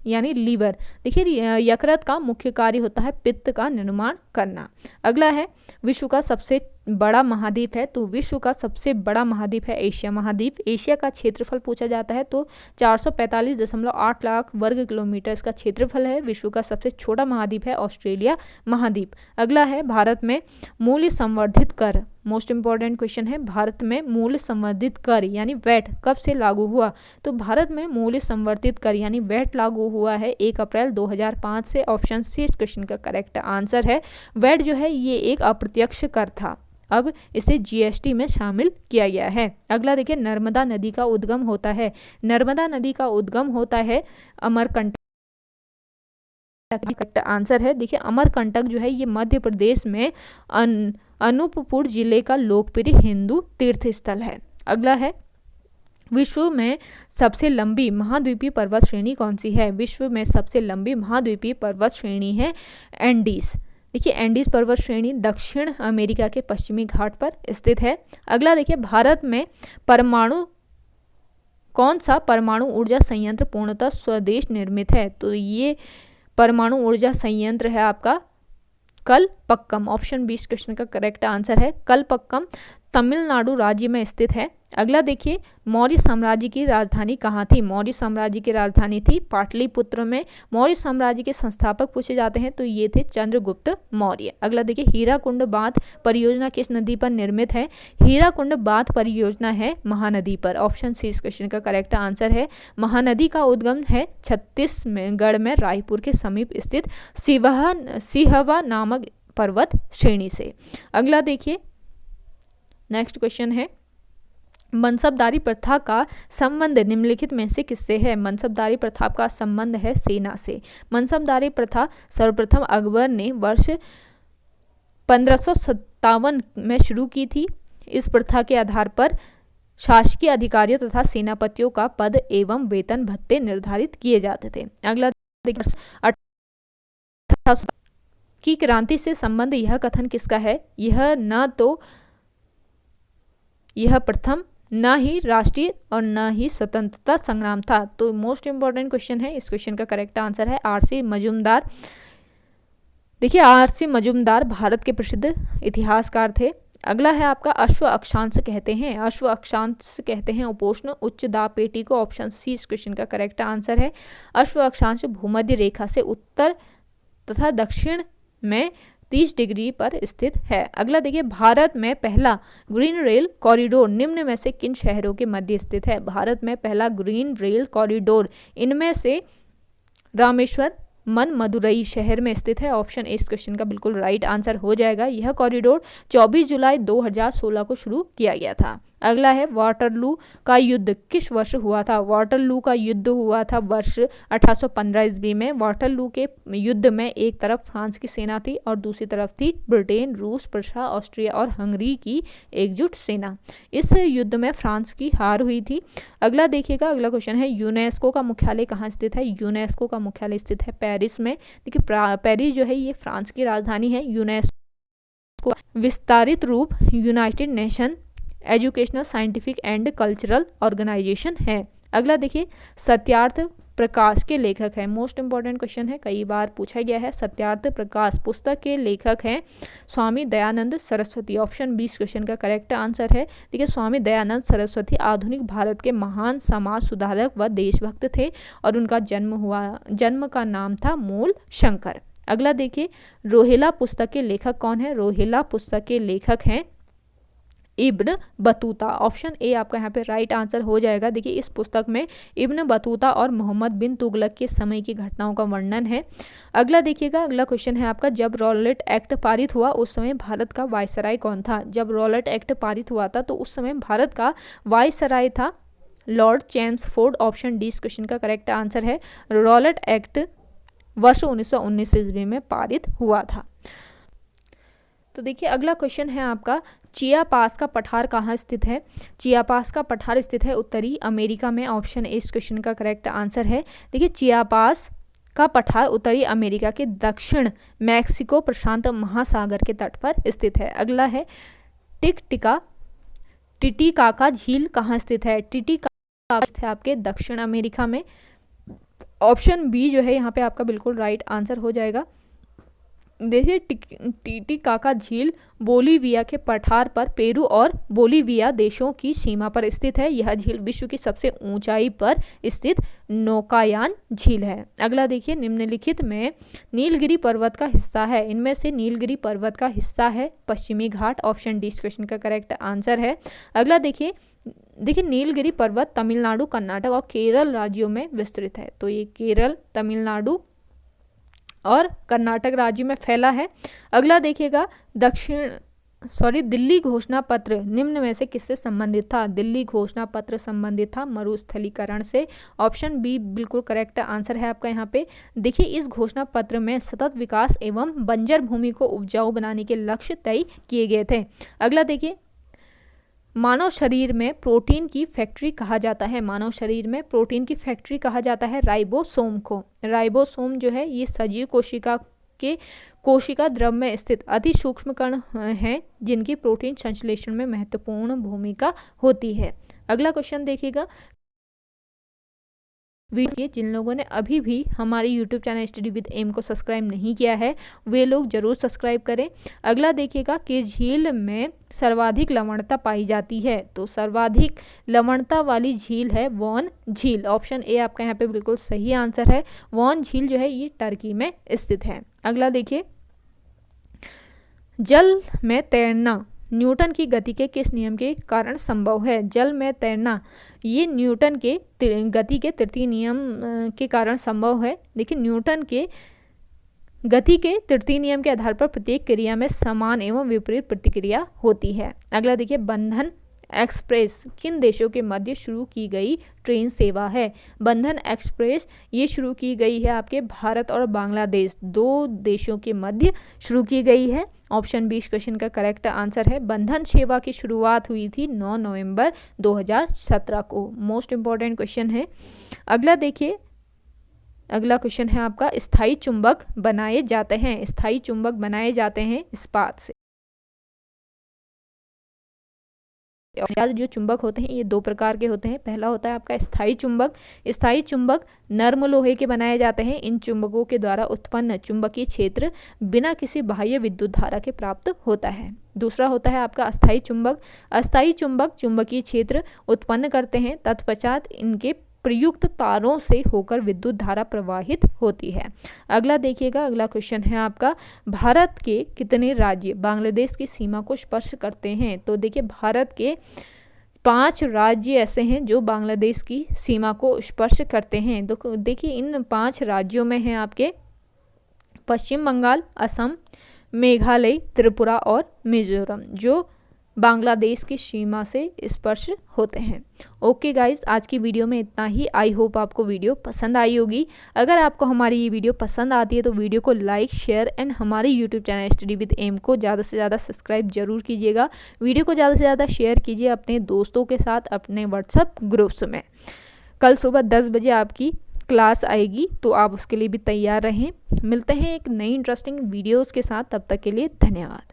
[SPEAKER 1] यानी लीवर। देखिए यकृत का मुख्य कार्य होता है पित्त का निर्माण करना। अगला है, विश्व का सबसे बड़ा महाद्वीप है, तो विश्व का सबसे बड़ा महाद्वीप है एशिया महाद्वीप। एशिया का क्षेत्रफल पूछा जाता है तो 445.8 लाख वर्ग किलोमीटर इसका क्षेत्रफल है। विश्व का सबसे छोटा महाद्वीप है ऑस्ट्रेलिया महाद्वीप। अगला है भारत में मूल्य संवर्धित कर, मोस्ट इंपॉर्टेंट क्वेश्चन है, भारत में मूल्य संवर्धित कर यानी वैट कब से लागू हुआ? तो भारत में मूल्य संवर्धित कर यानी वैट लागू हुआ है 1 अप्रैल 2005 से। ऑप्शन सी इस क्वेश्चन का करेक्ट आंसर है। वैट जो है ये एक अप्रत्यक्ष कर था, अब इसे जीएसटी में शामिल किया गया है। अगला देखिए, नर्मदा नदी का उद्गम होता है, नर्मदा नदी का उद्गम होता है अमरकंटक, आंसर है। देखिए अमरकंटक जो है ये मध्य प्रदेश में अनूपपुर जिले का लोकप्रिय हिंदू तीर्थ स्थल है। अगला है, विश्व में सबसे लंबी महाद्वीपीय पर्वत श्रेणी कौन सी है? विश्व में सबसे लंबी महाद्वीपीय पर्वत श्रेणी है एंडीज। देखिए एंडीज पर्वत श्रेणी दक्षिण अमेरिका के पश्चिमी घाट पर स्थित है। अगला देखिए, भारत में कौन सा परमाणु ऊर्जा संयंत्र पूर्णतः स्वदेश निर्मित है? तो ये परमाणु ऊर्जा संयंत्र है आपका कलपक्कम। ऑप्शन बी इस क्वेश्चन का करेक्ट आंसर है। कलपक्कम तमिलनाडु राज्य में स्थित है। अगला देखिए, मौर्य साम्राज्य की राजधानी कहाँ थी? मौर्य साम्राज्य की राजधानी थी पाटलिपुत्र में। मौर्य साम्राज्य के संस्थापक पूछे जाते हैं तो ये थे चंद्रगुप्त मौर्य। अगला देखिए, हीराकुंड बांध परियोजना किस नदी पर निर्मित है? हीराकुंड बांध परियोजना है महानदी पर। ऑप्शन सी इस क्वेश्चन का करेक्ट आंसर है। महानदी का उद्गम है छत्तीसगढ़ में रायपुर के समीप स्थित सिहवा नामक पर्वत श्रेणी से। अगला देखिए, नेक्स्ट क्वेश्चन है, मनसबदारी प्रथा का संबंध निम्नलिखित में से किससे है? मनसबदारी प्रथा का संबंध है सेना से। मनसबदारी प्रथा सर्वप्रथम अकबर ने वर्ष 1557 में शुरू की थी। इस प्रथा के आधार पर शासकीय अधिकारियों तथा सेनापतियों का पद एवं वेतन भत्ते निर्धारित किए जाते थे। अगला की क्रांति से संबंध यह कथन किसका है? यह प्रथम न ही राष्ट्रीय और न ही स्वतंत्रता संग्राम था। तो मोस्ट इंपॉर्टेंट क्वेश्चन है, इस क्वेश्चन का करेक्ट आंसर है आरसी मजूमदार। देखिए आरसी मजूमदार भारत के प्रसिद्ध इतिहासकार थे। अगला है आपका, अश्व अक्षांश कहते हैं, अश्व अक्षांश कहते हैं उपोष्ण उच्च दाब पेटी को। ऑप्शन सी इस क्वेश्चन का करेक्ट आंसर है। अश्व अक्षांश भूमध्य रेखा से उत्तर तथा दक्षिण में 30 डिग्री पर स्थित है। अगला देखिए, भारत में पहला ग्रीन रेल कॉरिडोर निम्न में से किन शहरों के मध्य स्थित है? भारत में पहला ग्रीन रेल कॉरिडोर इनमें से रामेश्वर मदुरई शहर में स्थित है। ऑप्शन ए इस क्वेश्चन का बिल्कुल राइट आंसर हो जाएगा। यह कॉरिडोर 24 जुलाई 2016 को शुरू किया गया था। अगला है, वाटरलू का युद्ध किस वर्ष हुआ था? वाटरलू का युद्ध हुआ था वर्ष 1815 ईस्वी में। वाटरलू के युद्ध में एक तरफ फ्रांस की सेना थी और दूसरी तरफ थी ब्रिटेन, रूस, प्रशा, ऑस्ट्रिया और हंगरी की एकजुट सेना। इस युद्ध में फ्रांस की हार हुई थी। अगला देखिएगा, अगला क्वेश्चन है, यूनेस्को का मुख्यालय कहाँ स्थित है? यूनेस्को का मुख्यालय स्थित है पेरिस में। देखिए पेरिस जो है ये फ्रांस की राजधानी है। यूनेस्को विस्तारित रूप United Nation Educational, Scientific and Cultural Organization है। अगला देखिए, सत्यार्थ प्रकाश के लेखक है। मोस्ट इंपॉर्टेंट क्वेश्चन है, कई बार पूछा गया है। सत्यार्थ प्रकाश पुस्तक के लेखक हैं स्वामी दयानंद सरस्वती। ऑप्शन 20 क्वेश्चन का करेक्ट आंसर है। देखिए स्वामी दयानंद सरस्वती आधुनिक भारत के महान समाज सुधारक व देशभक्त थे और उनका जन्म का नाम था मूल शंकर। अगला देखिए, रोहिला पुस्तक के लेखक कौन है? रोहिला पुस्तक के लेखक हैं इब्न बतूता। ऑप्शन ए आपका यहाँ पे राइट आंसर हो जाएगा। देखिए इस पुस्तक में इब्न बतूता और मोहम्मद बिन तुगलक के समय की घटनाओं का वर्णन है। अगला देखिएगा, अगला क्वेश्चन है आपका, जब रॉलेट एक्ट पारित हुआ उस समय भारत का वायसराय कौन था? जब रॉलेट एक्ट पारित हुआ था तो उस समय भारत का वायसराय था लॉर्ड चेम्सफोर्ड। ऑप्शन डी इस क्वेश्चन का करेक्ट आंसर है। रॉलेट एक्ट वर्ष 1919 ईस्वी में पारित हुआ था। तो देखिए अगला क्वेश्चन है आपका, चियापास का पठार कहाँ स्थित है? चियापास का पठार स्थित है उत्तरी अमेरिका में। ऑप्शन ए इस क्वेश्चन का करेक्ट आंसर है। देखिए चियापास का पठार उत्तरी अमेरिका के दक्षिण मैक्सिको प्रशांत महासागर के तट पर स्थित है। अगला है, टिटिकाका झील कहाँ स्थित है? टिटिकाका स्थित है आपके दक्षिण अमेरिका में। ऑप्शन बी जो है यहाँ पे आपका बिल्कुल राइट आंसर हो जाएगा। देखिए टीटीकाका झील बोलीविया के पठार पर पेरू और बोलीविया देशों की सीमा पर स्थित है। यह झील विश्व की सबसे ऊंचाई पर स्थित नौकायान झील है। अगला देखिए, निम्नलिखित में नीलगिरी पर्वत का हिस्सा है। इनमें से नीलगिरी पर्वत का हिस्सा है पश्चिमी घाट। ऑप्शन डी इस क्वेश्चन का करेक्ट आंसर है। अगला देखिए नीलगिरी पर्वत तमिलनाडु, कर्नाटक और केरल राज्यों में विस्तृत है। तो ये केरल, तमिलनाडु और कर्नाटक राज्य में फैला है। अगला देखिएगा दिल्ली घोषणा पत्र निम्न में से किससे संबंधित था? दिल्ली घोषणा पत्र संबंधित था मरुस्थलीकरण से। ऑप्शन बी बिल्कुल करेक्ट आंसर है आपका यहाँ पे। देखिए इस घोषणा पत्र में सतत विकास एवं बंजर भूमि को उपजाऊ बनाने के लक्ष्य तय किए गए थे। अगला देखिए, मानव शरीर में प्रोटीन की फैक्ट्री कहा जाता है। मानव शरीर में प्रोटीन की फैक्ट्री कहा जाता है राइबोसोम को। राइबोसोम जो है ये सजीव कोशिका द्रव में स्थित अति सूक्ष्म कण हैं जिनकी प्रोटीन संश्लेषण में महत्वपूर्ण भूमिका होती है। अगला क्वेश्चन देखिएगा, जिन लोगों ने अभी भी हमारे YouTube channel study with M को सब्सक्राइब नहीं किया है वे लोग जरूर सब्सक्राइब करें। अगला देखिएगा कि झील में सर्वाधिक लवणता पाई जाती है। तो सर्वाधिक लवणता वाली झील है वॉन झील। ऑप्शन ए आपका यहाँ पे बिल्कुल सही आंसर है। वॉन झील जो है ये टर्की में स्थित है। अगला देखिए, जल में तैरना न्यूटन की गति के किस नियम के कारण संभव है? जल में तैरना ये न्यूटन के गति के तृतीय नियम के कारण संभव है। देखिए न्यूटन के गति के तृतीय नियम के आधार पर प्रत्येक क्रिया में समान एवं विपरीत प्रतिक्रिया होती है। अगला देखिए, बंधन एक्सप्रेस किन देशों के मध्य शुरू की गई ट्रेन सेवा है? बंधन एक्सप्रेस ये शुरू की गई है आपके भारत और बांग्लादेश दो देशों के मध्य शुरू की गई है। ऑप्शन बी इस क्वेश्चन का करेक्ट आंसर है। बंधन सेवा की शुरुआत हुई थी 9 नवंबर 2017 को। मोस्ट इंपॉर्टेंट क्वेश्चन है। अगला देखिए, अगला क्वेश्चन है आपका, स्थायी चुंबक बनाए जाते हैं। स्थायी चुंबक बनाए जाते हैं इस्पात से। जो चुंबक होते हैं ये दो प्रकार के होते हैं। पहला होता है आपका स्थायी चुंबक। स्थायी चुंबक नर्म लोहे के बनाए जाते हैं। इन चुंबकों के द्वारा उत्पन्न चुंबकीय क्षेत्र बिना किसी बाह्य विद्युत धारा के प्राप्त होता है। दूसरा होता है आपका अस्थायी चुंबक। अस्थायी चुंबक चुंबकीय क्षेत्र उत्पन्न करते हैं, तत्पश्चात इनके प्रयुक्त तारों से होकर विद्युत धारा प्रवाहित होती है। अगला देखिएगा, अगला क्वेश्चन है आपका, भारत के कितने राज्य बांग्लादेश की सीमा को स्पर्श करते हैं? तो देखिए भारत के 5 राज्य ऐसे हैं जो बांग्लादेश की सीमा को स्पर्श करते हैं। देखिए इन 5 राज्यों में हैं आपके पश्चिम बंगाल, असम, मेघालय, त्रिपुरा और मिजोरम जो बांग्लादेश की सीमा से स्पर्श होते हैं। ओके गाइज, आज की वीडियो में इतना ही। आई होप आपको वीडियो पसंद आई होगी। अगर आपको हमारी ये वीडियो पसंद आती है तो वीडियो को लाइक, शेयर एंड हमारे YouTube channel study with M को ज़्यादा से ज़्यादा सब्सक्राइब जरूर कीजिएगा। वीडियो को ज़्यादा से ज़्यादा शेयर कीजिए अपने दोस्तों के साथ, अपने व्हाट्सएप ग्रुप्स में। कल सुबह 10 बजे आपकी क्लास आएगी तो आप उसके लिए भी तैयार रहें। मिलते हैं एक नई इंटरेस्टिंग वीडियोज़ के साथ, तब तक के लिए धन्यवाद।